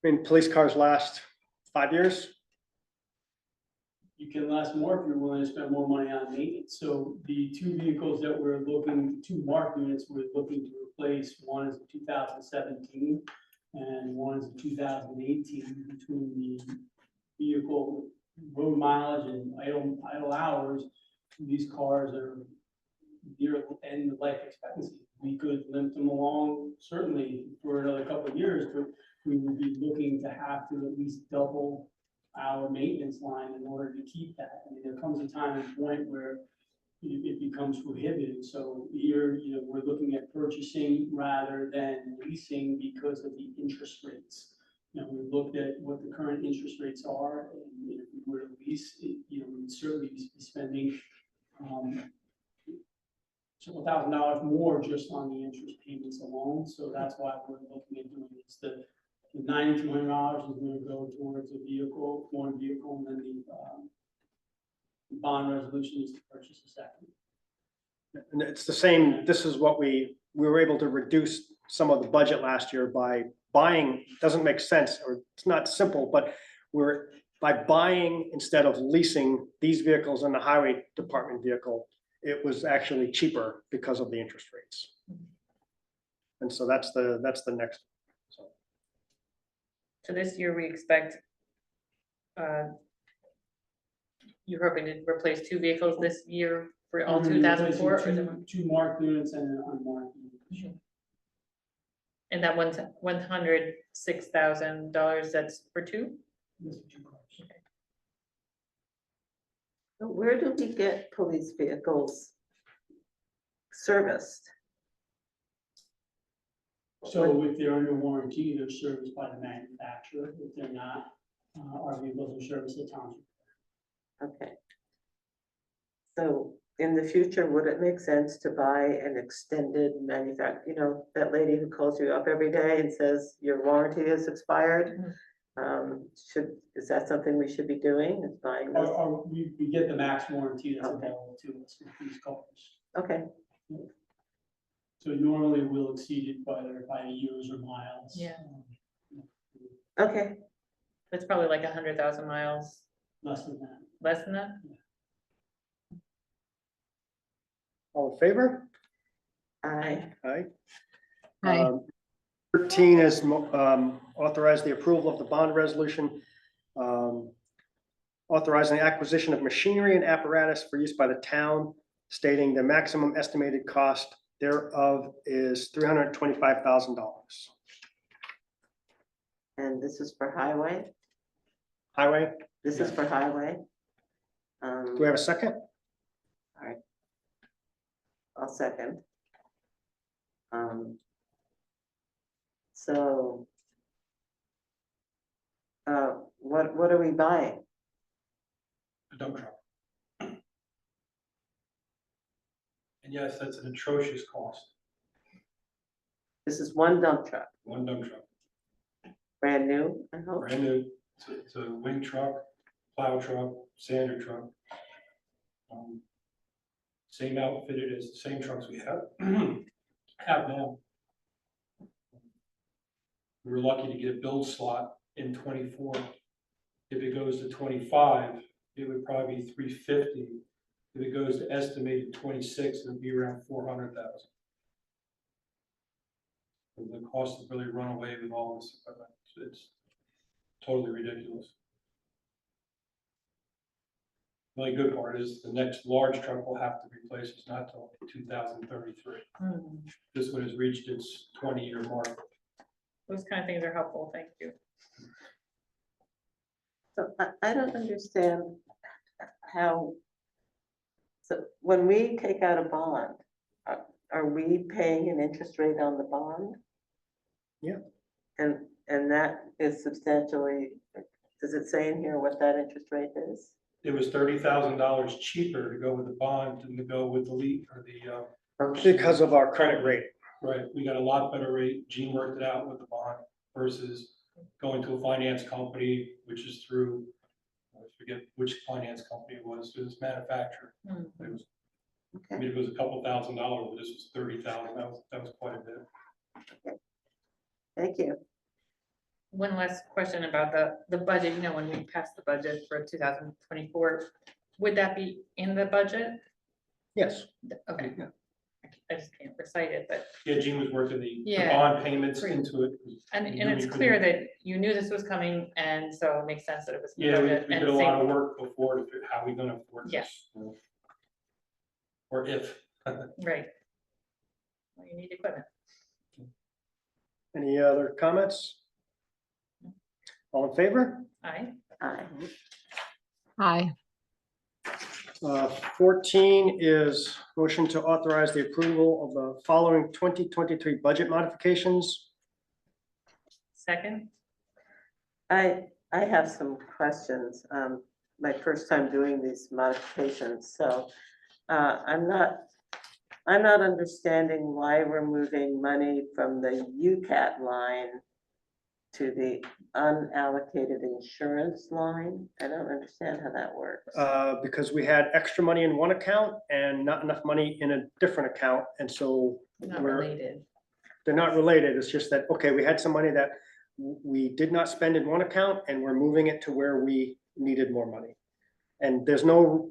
mean, police cars last 5 years. you can last more if you're willing to spend more money on maintenance. So the 2 vehicles that we're looking, 2 marked units we're looking to replace, one is a 2017 and one is a 2018. Between the vehicle road mileage and idle hours, these cars are near the end of life expectancy. We could limp them along certainly for another couple of years, but we would be looking to have to at least double our maintenance line in order to keep that. I mean, there comes a time and point where it becomes prohibitive. So here, we're looking at purchasing rather than leasing because of the interest rates. We looked at what the current interest rates are, and if we were to lease, we would certainly be spending several $1,000s more just on the interest payments alone. So that's why we're looking at doing this. The $9,200 is going to go towards a vehicle, one vehicle, and then the bond resolution is to purchase a second. And it's the same, this is what we were able to reduce some of the budget last year by buying, doesn't make sense, or it's not simple, but by buying instead of leasing these vehicles and the highway department vehicle, it was actually cheaper because of the interest rates. And so that's the next. So this year we expect, you're hoping to replace 2 vehicles this year for all 2004? Two marked units and an unmarked unit. And that $106,000, that's for 2? Those are 2 cars. So where do we get police vehicles serviced? So if they're under warranty, they're serviced by the manufacturer. If they're not, our vehicles are serviced at township. Okay. So in the future, would it make sense to buy an extended that lady who calls you up every day and says your warranty is expired? Is that something we should be doing, is buying those? We get the max warranty that's Okay. available to us with these cars. Okay, So normally we'll exceed it by years or miles. Yeah. okay. That's probably like 100,000 miles, Less than that. less than that? All in favor? Aye. Aye. Aye. 13 is authorize the approval of the bond resolution, authorizing the acquisition of machinery and apparatus for use by the town, stating the maximum estimated cost thereof is $325,000. And this is for highway? Highway, This is for highway? do we have a second? I'll second. So what are we buying? A dump truck. And yes, that's an atrocious cost, This is one dump truck, one dump truck, brand new, I hope. brand new, it's a wing truck, plow truck, sander truck. Same outfitted as the same trucks we have now. We were lucky to get a build slot in 24. If it goes to 25, it would probably be 350. If it goes to estimated 26, it would be around 400,000. The cost to really run away with all this equipment, it's totally ridiculous. The only good part is the next large truck we'll have to replace is not till 2033. This one has reached its 20-year mark. Those kind of things are helpful, thank you. So I don't understand how, so when we take out a bond, are we paying an interest rate on the bond? Yeah. And that is substantially, does it say in here what that interest rate is? It was $30,000 cheaper to go with the bond than to go with the lead or the, Because of our credit rate. right, we got a lot better rate. Gene worked it out with the bond versus going to a finance company, which is through, I forget which finance company it was, it was manufacturer. It was, I mean, it was a couple $1,000, but this was 30,000, that was quite a bit. Thank you. One last question about the budget, when we passed the budget for 2024, would that be in the budget? Yes. Okay. I just can't recite it, but, Yeah, Gene was working the Yeah. bond payments Great. into it. and We it's couldn't- clear that you knew this was coming, and so it makes sense that it was. in the Yeah, we budget, did and a lot of same- work before to figure how we gonna afford Yeah. this. or if. Right. Well, you need equipment. Any other comments? All in favor? Aye. Aye. Aye. 14 is motion to authorize the approval of the following 2023 budget modifications. Second, I have some questions. My first time doing these modifications, so I'm not understanding why we're moving money from the UCAT line to the unallocated insurance line. I don't understand how that works. Because we had extra money in one account and not enough money in a different account, and so not we're, related. they're not related. It's just that, okay, we had some money that we did not spend in one account and we're moving it to where we needed more money. And there's no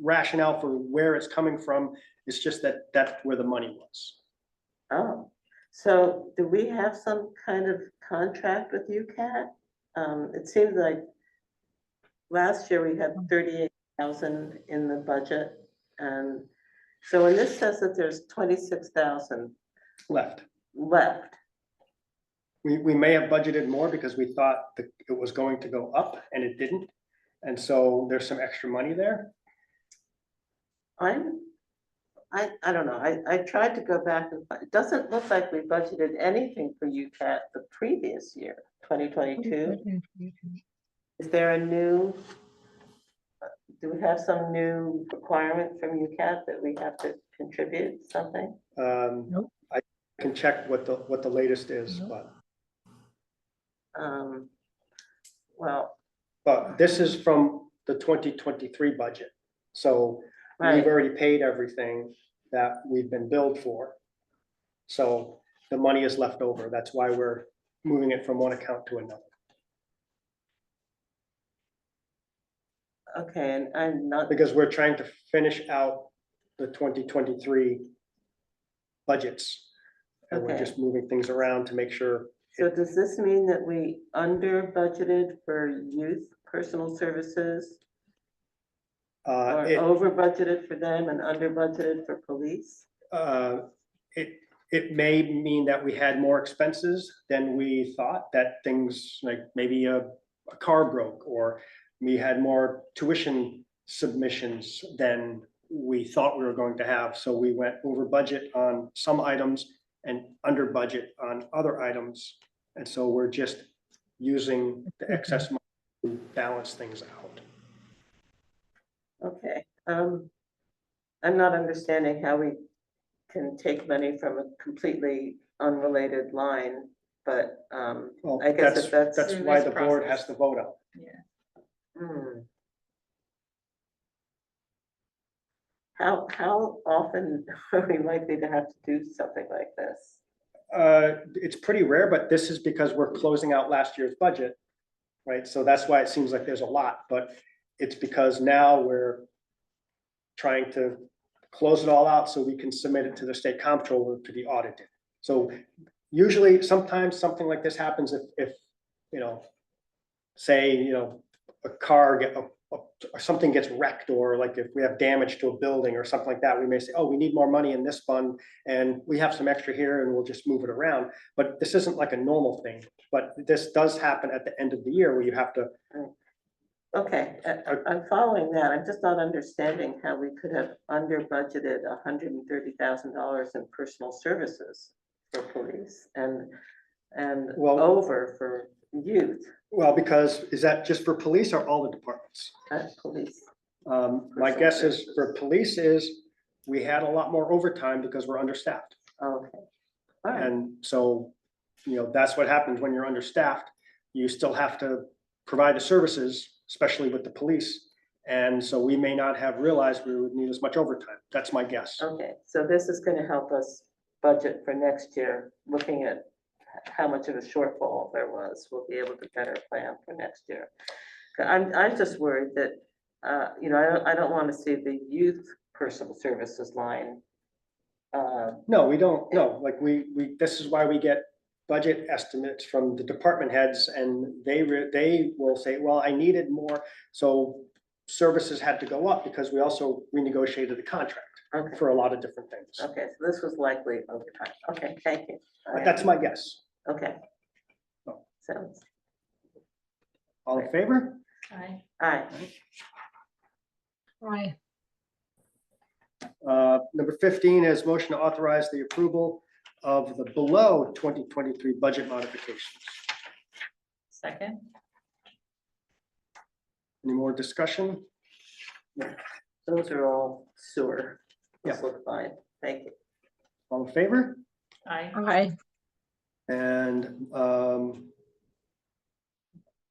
rationale for where it's coming from. It's just that that's where the money was. Oh, so do we have some kind of contract with UCAT? It seems like last year we had 38,000 in the budget. And so when this says that there's 26,000 Left. left, We may have budgeted more because we thought that it was going to go up and it didn't. And so there's some extra money there. I don't know, I tried to go back and find, it doesn't look like we budgeted anything for UCAT the previous year, 2022. Is there a new, do we have some new requirement from UCAT that we have to contribute something? Nope. I can check what the latest is, Nope. Well, but this is from the 2023 budget. So we've right, already paid everything that we've been billed for. So the money is left over. That's why we're moving it from one account to another. okay, and I'm not, Because we're trying to finish out the 2023 budgets. And we're Okay. just moving things around to make sure. so does this mean that we under budgeted for youth personal services? Or It, over budgeted for them and under budgeted for police? it may mean that we had more expenses than we thought, that things like maybe a car broke, or we had more tuition submissions than we thought we were going to have. So we went over budget on some items and under budget on other items. And so we're just using the excess money to balance things out. Okay, I'm not understanding how we can take money from a completely unrelated line, but, Well, I guess if that's- that's Through why this the board has process. to vote on. Yeah. hmm. How often are we likely to have to do something like this? It's pretty rare, but this is because we're closing out last year's budget, right? So that's why it seems like there's a lot, but it's because now we're trying to close it all out so we can submit it to the state comptroller to be audited. So usually, sometimes something like this happens if, you know, say, you know, a car or something gets wrecked, or like if we have damage to a building or something like that, we may say, oh, we need more money in this fund and we have some extra here and we'll just move it around. But this isn't like a normal thing, but this does happen at the end of the year where you have to. Okay, I'm following that. I'm just not understanding how we could have under budgeted $130,000 in personal services for police and Well- over for youth Well, because is that just for police or all the departments? police. My guess is for police is we had a lot more overtime because we're understaffed. Okay. All right, And so, you know, that's what happens when you're understaffed. You still have to provide the services, especially with the police. And so we may not have realized we would need as much overtime. That's my guess. okay, so this is gonna help us budget for next year, looking at how much of a shortfall there was. We'll be able to better plan for next year. I'm just worried that, you know, I don't want to see the youth personal services line. No, we don't, no, like this is why we get budget estimates from the department heads, and they will say, well, I needed more. So services had to go up because we also renegotiated the contract. Okay, for a lot of different things. okay, so this was likely overtime. Okay, thank you. But that's my guess. Okay. Oh. So, All in favor? Aye. all right, Aye. Number 15 is motion to authorize the approval of the below 2023 budget modifications. Second, Any more discussion? those are all sewer. Yeah. This looks fine, thank you. All in favor? aye. Aye. And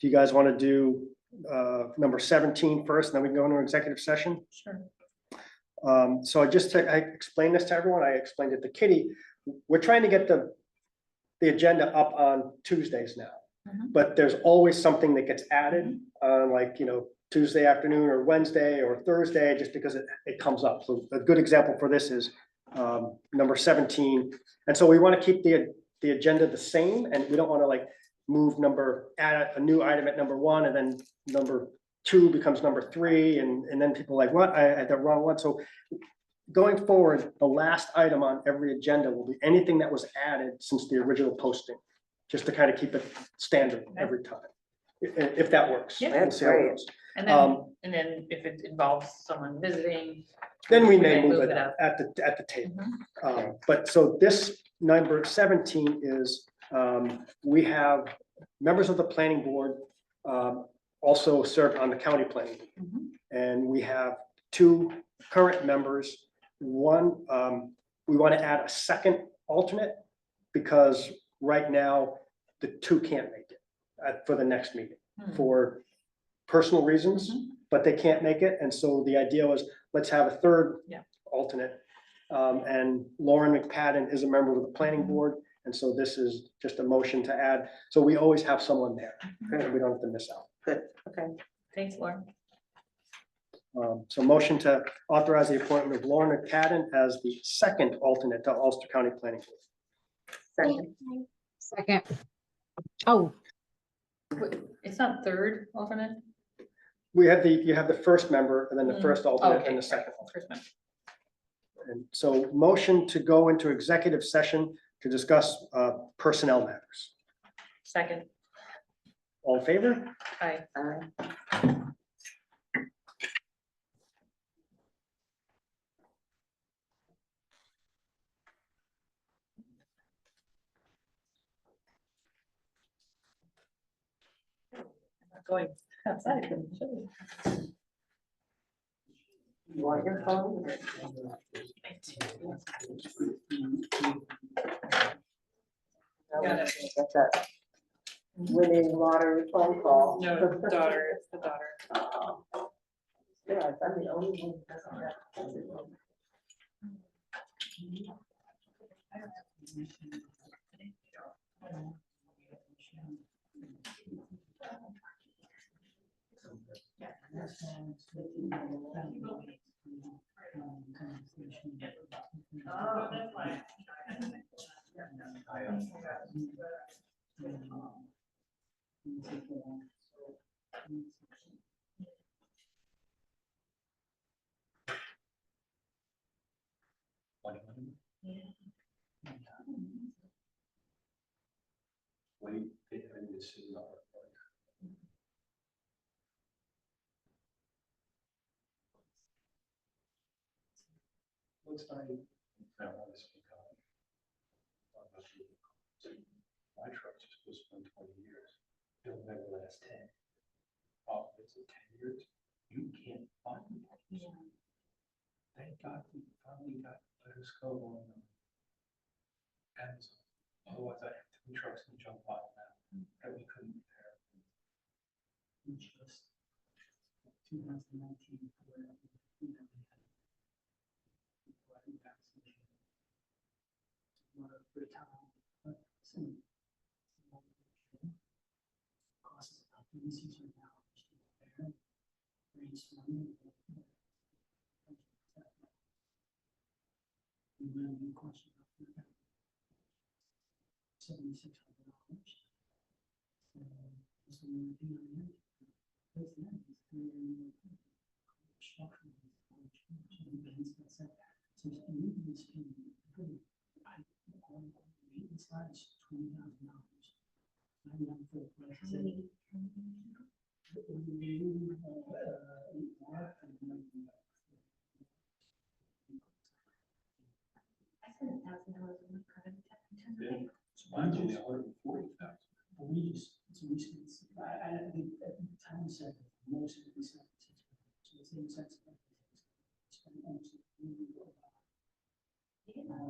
do you guys want to do number 17 first, and then we can go into executive session? Sure. So I explained this to everyone. I explained it to Kitty. We're trying to get the agenda up on Tuesdays now. Mhm. But there's always something that gets added on like, Tuesday afternoon or Wednesday or Thursday, just because it comes up. So a good example for this is number 17. And so we want to keep the agenda the same, and we don't want to like add a new item at number 1, and then number 2 becomes number 3, and then people are like, what, I had the wrong one. So going forward, the last item on every agenda will be anything that was added since the original posting, just to kind of keep it standard every time, if that works. Yeah. We'll see how it goes. And then if it involves someone visiting. Then we may move it up. at the table. Mhm. But so this number 17 is, we have members of the planning board also serve on the county planning. Board. Mhm. And we have 2 current members. One, we want to add a second alternate because right now the 2 can't make it for the next meeting Hmm. for personal reasons, but they can't make it. And so the idea was, let's have a third Yeah. alternate. And Lauren McPadden is a member of the planning board. And so this is just a motion to add. So we always have someone there and we don't have to miss out. Good, okay. Thanks, Lauren. So motion to authorize the appointment of Lauren McPadden as the second alternate to Ulster County Planning Board. Second, Second. Oh, Wait, it's not third alternate? You have the first member and then the first alternate Okay, and the second. First member. And so motion to go into executive session to discuss personnel matters. Second, All in favor? aye. Not going outside. you want your phone? Got it. That's a winning lottery phone call. No, daughter, it's the daughter. Yeah, I'm the only one who doesn't have. My truck's just supposed to spend 20 years. It'll never last 10. Oh, it's 10 years. You can't find it. Thank God we finally got Let's Go on Amazon. Otherwise, I have 2 trucks in the junk pile now that we couldn't repair. Just 2019. I spent $1,000 on my card. So mine's only 140,000. We just, it's recent, I think at the time said most of these. So the same sense. Spend almost a million dollars.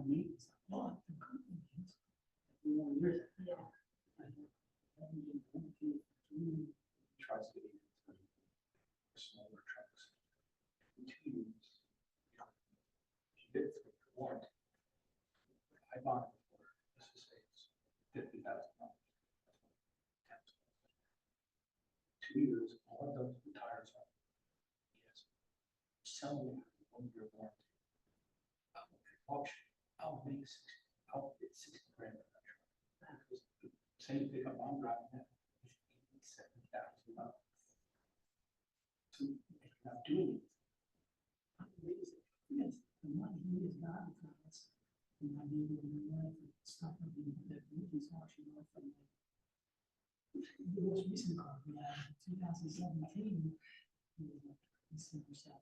Maintenance, but the company is. Years. Yeah. Tries to get into smaller trucks. You get it for warranty. I bought it for, let's just say it's $50,000. 2 years, all of those tires are. Yes. Sell me 1 year warranty. Auction, I'll make 60, I'll get 60 grand for that truck. Because the same pickup I'm driving now is $70,000. So if you're not doing it. Yes, the money is not for us. The money is not for stuff that we is auction off from. The most recent car we had in 2017. Inspector's car.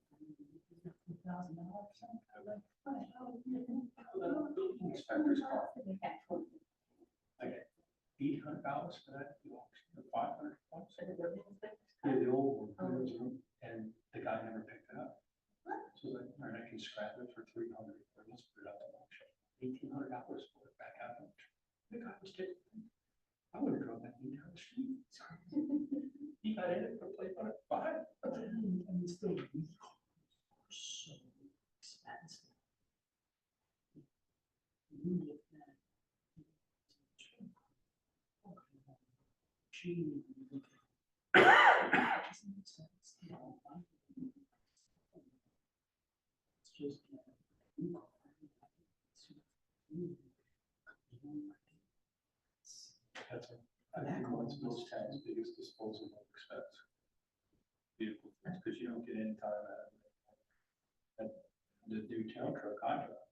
I got $800 for that, the auction, or $500. Yeah, the old one, and the guy never picked it up. So I was like, all right, I can scrap it for $300, or let's put it out to auction. $1,800 for it back out. The guy was just, I would have drove that thing down the street. He got in it for play on it, fine. And it's still, these cars are so expensive. You get that. Gee, you look at it. It doesn't make sense, you know, it's just, you know, new car. That's a, I think what's most town's biggest disposable expense. Vehicle, because you don't get any time out of it. And the new town truck I drive,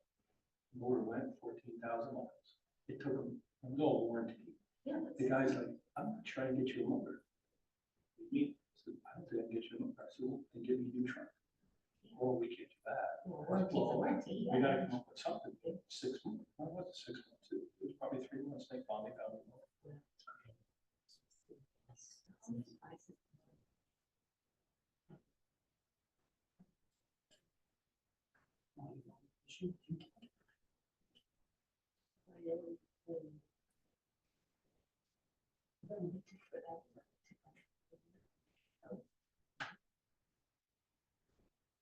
motor went 14,000 miles. It took them, it was all warranty. Yeah. The guy's like, I'm not trying to get you a motor. Me, so I don't think I can get you a motor. I said, well, then give me a new truck. Or we can't do that. Well, warranty's a warranty, We yeah. gotta come up with something. 6 months, what was it, 6 months? It was probably 3 months. They finally found it.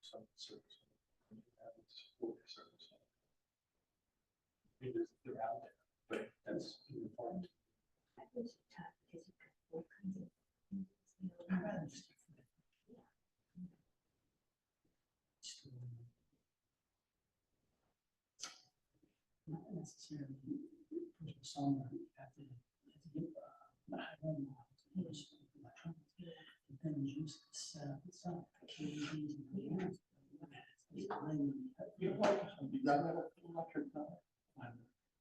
Some service. Service. Because they're out there, but that's important. I wish you talked because you got all kinds of things, you know. I'd rather just get from it. Not necessarily push the song or have to get high level electronics, but then use the setup itself, the cables and the amps. You know what? You got that electric now?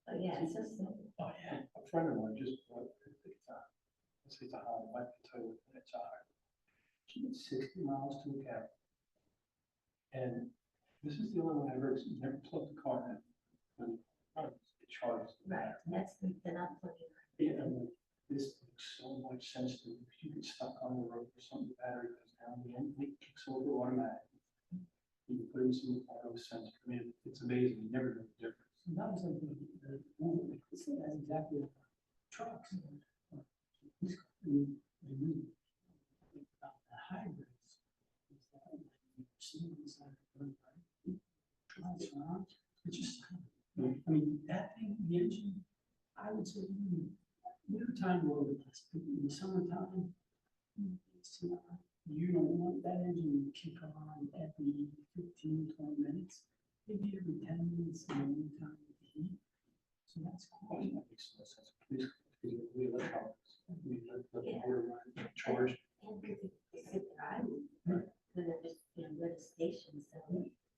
Oh, yeah, it's so simple. Oh, yeah. A friend of mine just bought it's a high, I can tell you when it's high. She did 60 miles to a gallon. And this is the only one I've ever seen, never plugged the car in. When it charges. Right, and that's, they're not plugging. Yeah, and like, this makes so much sense to me. If you get stuck on the road or something, the battery goes down, the end, it kicks over automatically. You can put in some auto sensor. I mean, it's amazing. You never know the difference. And that was like that's exactly like trucks. The hybrids. It's just, I mean, that thing, the engine, I would say, wintertime will overlast, but in the summertime, it's, you don't want that engine to kick on every 15, 20 minutes, maybe every 10 minutes in the wintertime with the heat. So that's cool. That makes no sense. We electronics, we let the motor run, charge. And because they sit there idle, then they're just, you know, go to stations, so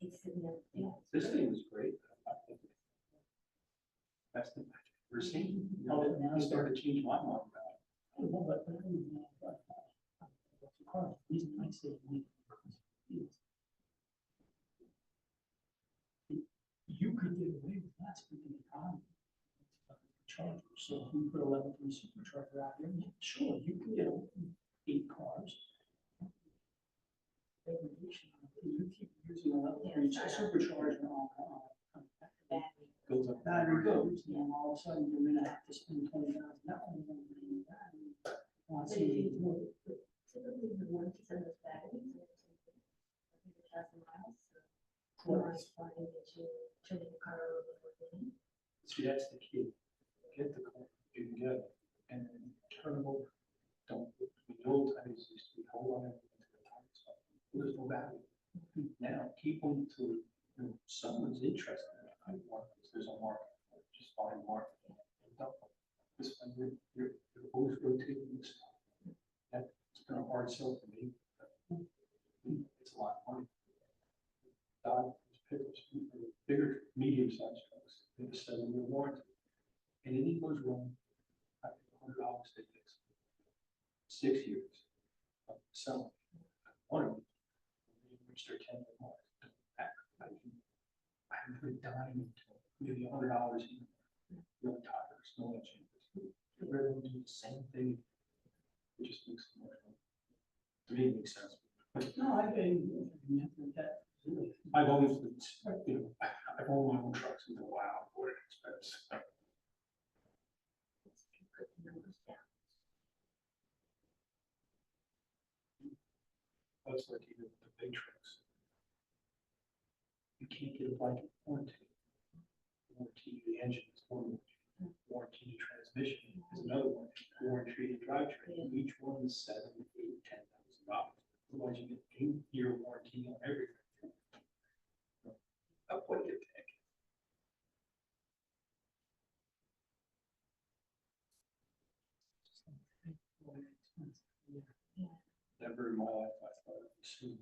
it's sitting there. This thing is best thing I've ever seen. You know, I started to change my mind about it. I love it. Car, these nice little you could get away with that speaking economy. Charger, so if we put 11 supercharger out there, yeah, sure, you can get away with 8 cars. You keep using 11 supercharger on. Goes up. Battery goes, and then all of a sudden you're gonna have to spend $20,000 on the battery. Typically, the warranty on those batteries are 1,000 miles. So you might find that you turn the car over before you. See, that's the key. Get the car, you can get it, and then turn it over. Don't, the old times used to be hold on everything to the tires. There's no value. Now, keep them to, someone's interested in it. I want this, there's a market, for it. Just find a market. This one, you're always rotating this stuff. That's been a hard sell for me. It's a lot of money. Dodge pickups, bigger, medium-sized trucks, they have a 7-year warranty. Anything goes wrong, I pay $100 to fix it. 6 years of selling. One of them, they reached their 10-year mark. I haven't put a dime into it, maybe $100 in. No tires, no changes. They're going to do the same thing. It just makes it more fun. To me, it makes sense. No, I think that. I've always, I've owned my own trucks and go, wow, what an expense. That's like even the big trucks. You can't get a blanket warranty. Warranty the engine is one, warranty the transmission is another one, warranty the drivetrain. Each one is $7,000, $8,000, $10,000. Otherwise, you get 8-year warranty on everything. Up what you pick. Never in my life I thought I would see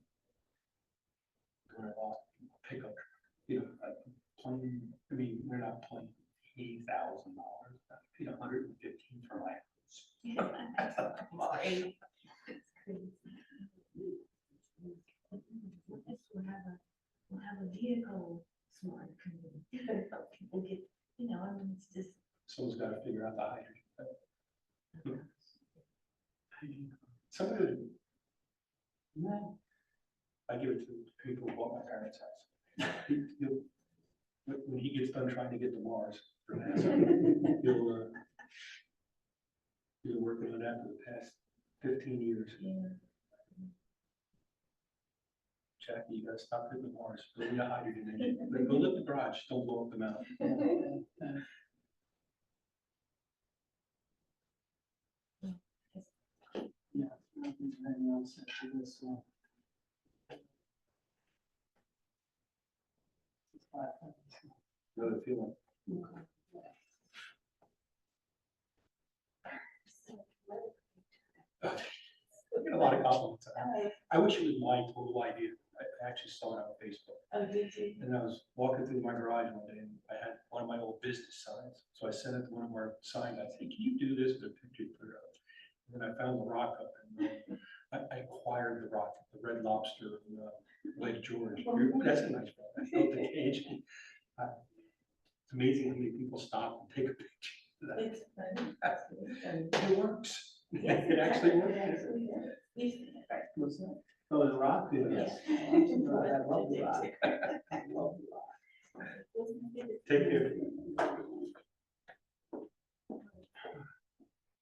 going off a pickup truck. Playing, I mean, we're not playing $80,000. I paid $115 for my house. We'll have a vehicle smart community to help people get, I mean, it's just. Someone's got to figure out the hydrogen. Somebody, I give it to people who bought my parents' house. When he gets done trying to get to Mars for NASA, you're working on that for the past 15 years. Yeah. Jackie, you gotta stop hitting the Mars, building a hydrogen engine. Then go live in the garage, don't blow up the mountain. Yeah, anything else after this one? Another feeling. I get a lot of compliments. I wish it was my total idea. I actually saw it on Facebook. Oh, did you? And I was walking through my garage one day and I had one of my old business signs. So I sent it to one of our sign guys, hey, can you do this with a picture? Put it up. And then I found the rock up and I acquired the rock, the Red Lobster in Lake George. That's a nice one. I built the cage. It's amazing how many people stop and take a picture of that. It's fun. And it works. Yes, It actually works. It actually does. We've seen it, right? What's that? Oh, the rock? Yes. I love the rock. I love the rock. Take care.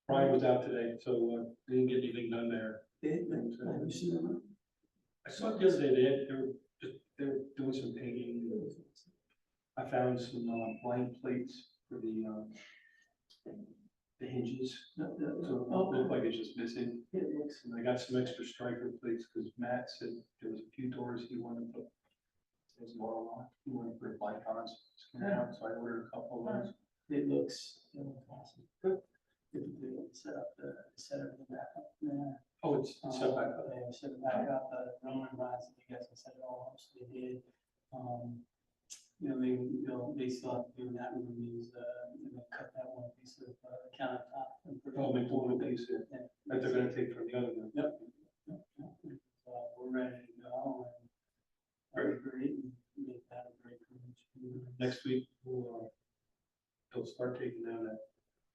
Brian was out today, so didn't get anything done there. Have you seen them? I saw it the other day, they were doing some painting. I found some blank plates for the hinges. So it looked like it's just missing. It looks. And I got some extra striker plates because Matt said there was a few doors he wanted to put. His door lock, he wanted to put blank on, so I ordered a couple of those. It looks awesome. Good. Set up the back up. Yeah. Oh, it's set back up. They set it back up, the Roman lines, I guess, I set it all up, so they did. They still have to do in that room is, gonna cut that one piece of countertop. And put it Oh, make the little on. piece Yeah. that they're gonna take from the other one. Yep. We're ready to go and very great and make that a great. Next week, they'll start taking down that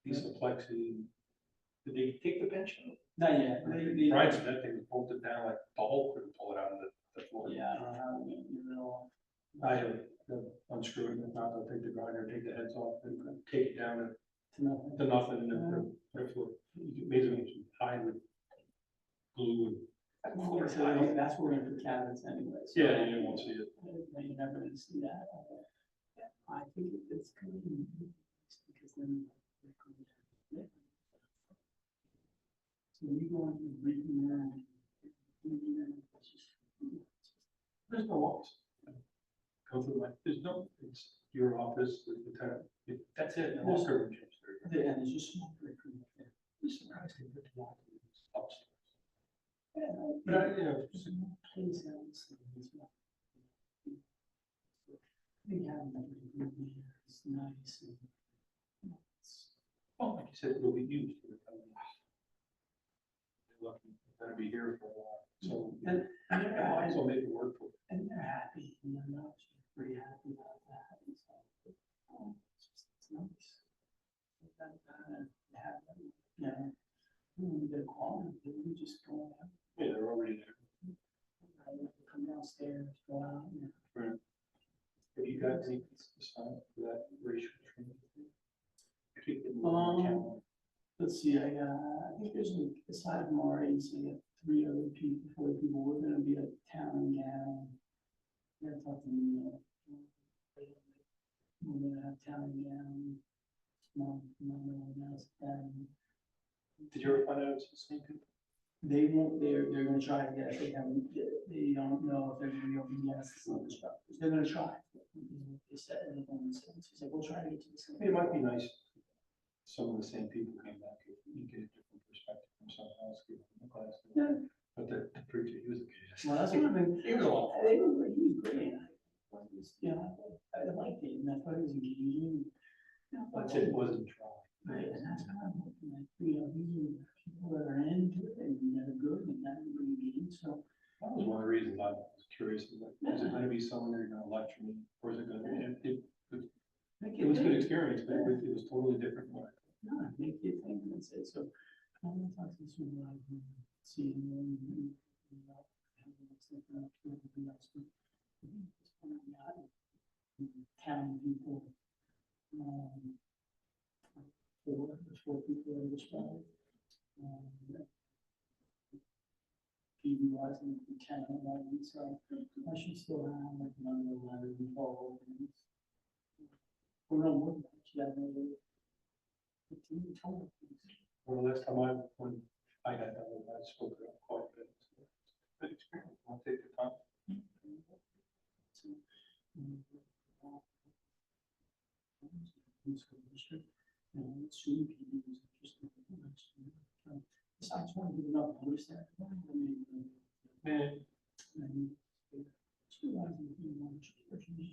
piece of plexi. Did they take the bench out? Not yet. Brian said that thing was bolted down, like the whole couldn't pull it out of the floor. Yeah, I don't know how we're gonna get it all. I have unscrew it, if not, I'll take the grinder, take the heads off, and take it down To to nothing, and then put it through. You can basically hide with glue and. That's where we're gonna put cabinets anyways. Yeah, you won't see it. You're never gonna see that. I think it's gonna be, because then. So you go and read There's no walls. Go through it's your office, the tenant, that's it, no walker room change there. and there's just small break room up there. I'm surprised they put the walker rooms upstairs. Yeah, But I, you know, just please have this thing as well. We have that break room here, it's nice and. oh, like you said, it'll be used for the coming years. They're lucky, they're gonna be here for a while, so. And they're Might as happy, well make it work for them. and they're happy, and they're not pretty happy about that, and so. It's nice. Have them, you know, we get a call, we just go out. Yeah, they're already there. Come downstairs, go out, you know. Right. Have you got any sign for that racial training? Keep it on the calendar. Let's see, I think there's, aside from our agency, I got 3 other people, 4 people, we're gonna be at Town and Gown. They're talking, we're gonna have Town and Gown. No one else, Did you ever find out it's the same people? they won't, they're gonna try to get, it. They don't know if they're gonna be open yet, it's not instructors, they're gonna try. They said, and then he said, we'll try to get to the same. It might be nice. if Some of the same people came back, if you get a different perspective from someone else, give them the class. Yeah. But the preacher, he was a gas. Well, that's what I've been. He was a lot of I think he was great. You know, I liked it, and I thought he was engaging. But it wasn't dry. Right, and that's kind of like, you know, these are people that are into it and that are good and that are really mean, so. That was one of the reasons I was curious, is like, is it gonna be someone that you're gonna lecture me, or is it gonna be, it was a good experience, but it was totally different. from what I thought. No, make you think and say, so. I'm gonna talk to some guy who see him and, you know, have what's like, everything else, but. I think it's one of the town people. There's 4 people in this one. PV wise and 10 and 11, so I should still have like another 11 and 12 openings. Or no more than that, you have another 15 total. Well, last time when I got that, I spoke about quite a bit. Good experience, I'll take the time. Soon PD was interested. Besides, one of the enough notice that. Man, And two lines in the one, just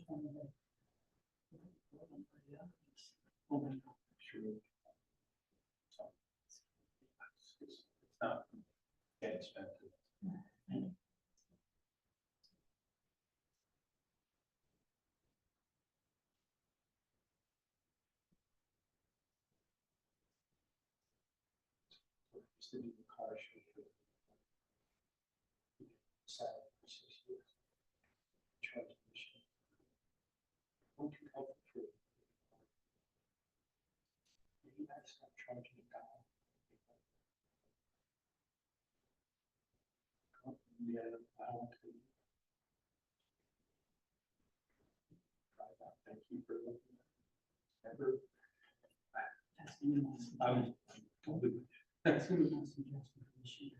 one of them. Oh my God. sure. So, it's not that expensive. Used to be the car show for Saturday for 6 years. Charging machine. One can help it for. Maybe I start charging it down. Yeah, I want to. Try that, thank you for looking. Ever. That's the minimum. I'm totally. That's the minimum suggestion for this year.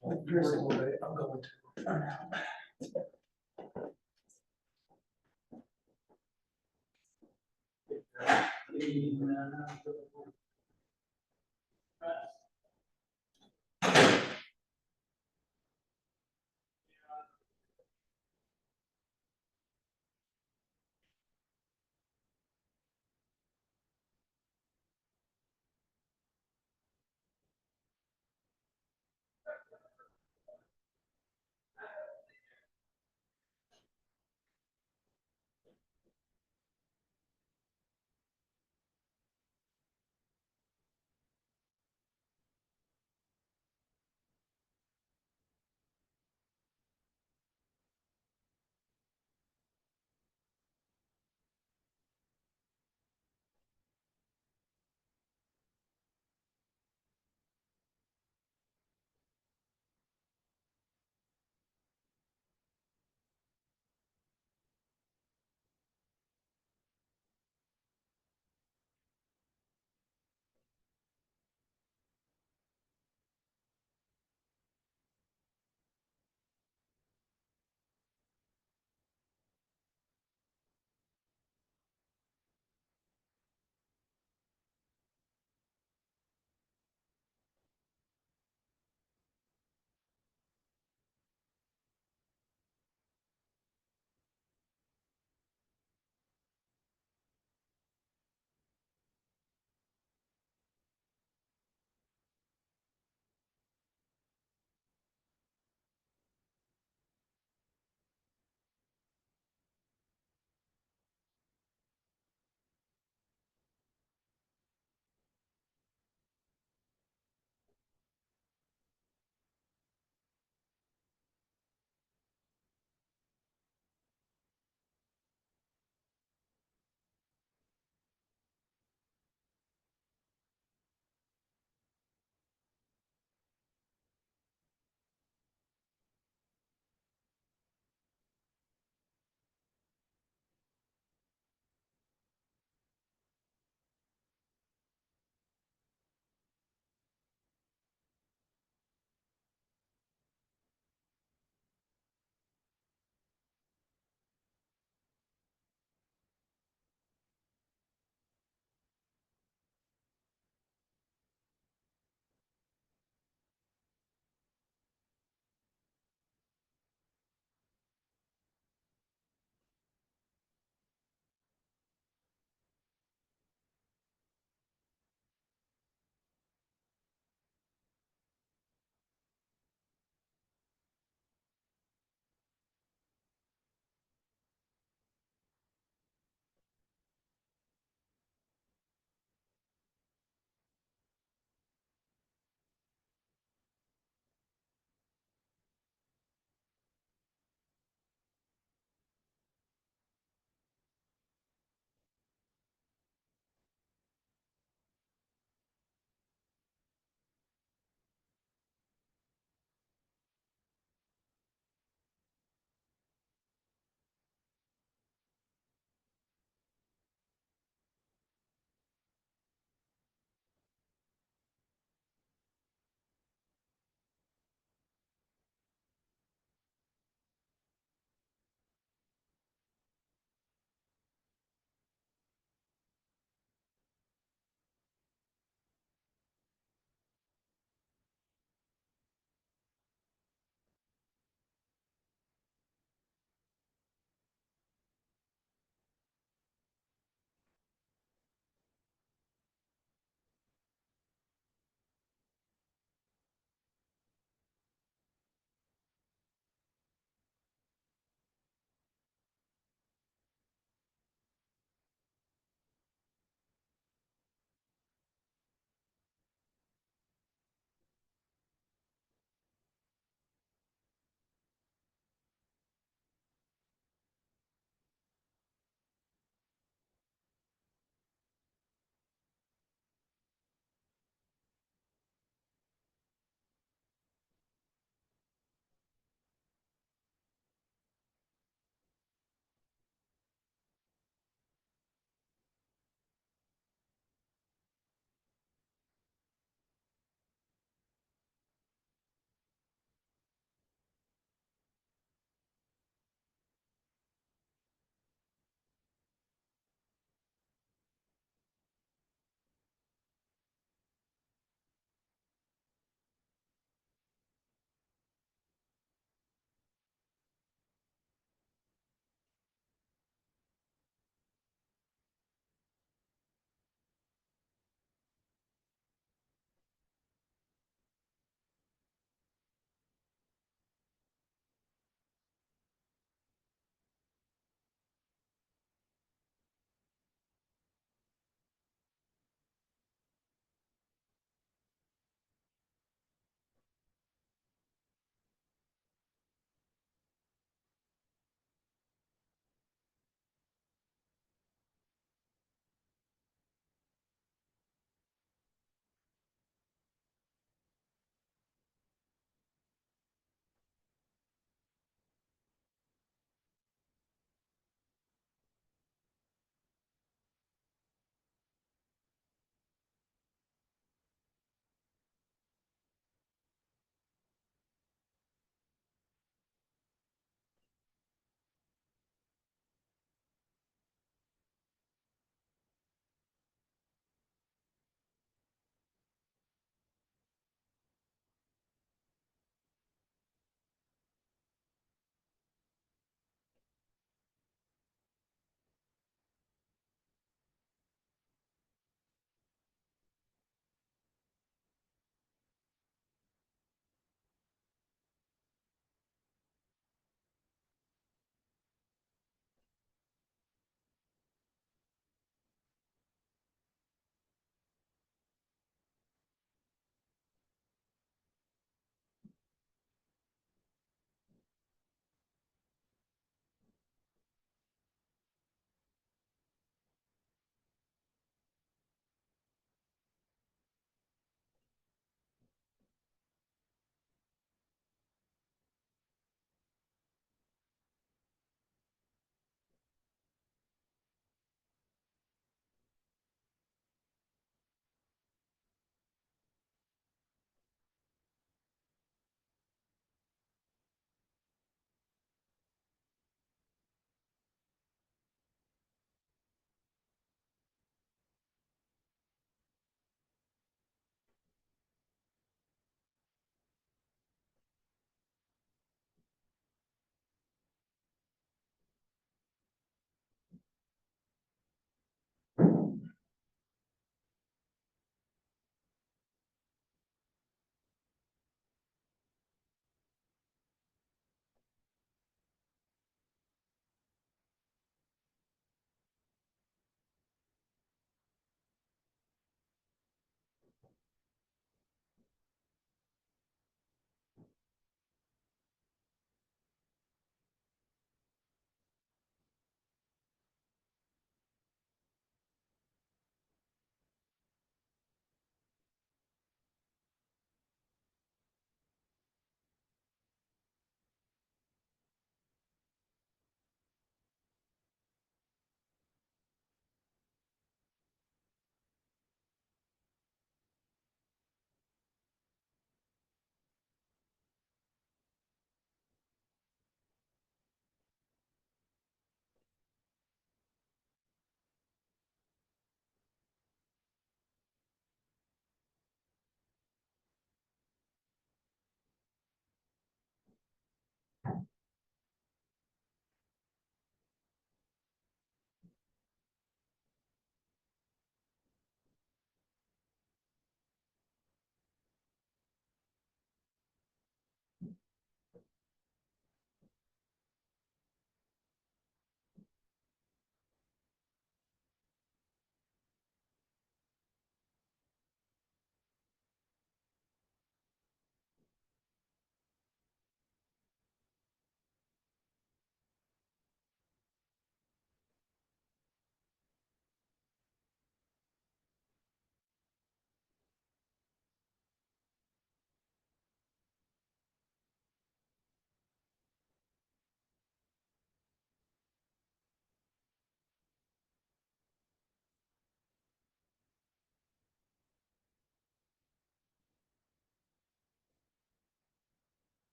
Well, you're a little bit, I'm going to.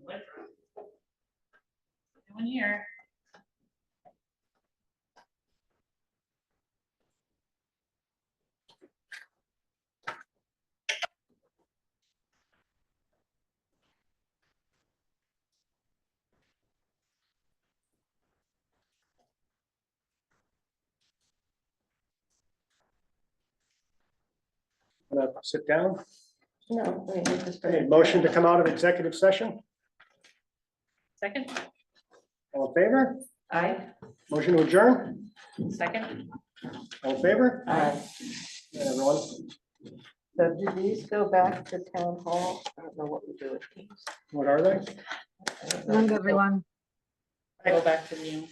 One here. Gonna sit down. No, wait, we just. Okay, motion to come out of executive session. Second, All in favor? Aye. Motion to adjourn. second. All in favor? Aye. Yeah, everyone. So do these go back to town hall? I don't know what we do with these. What are they? I don't know. Night, everyone. Go back to you.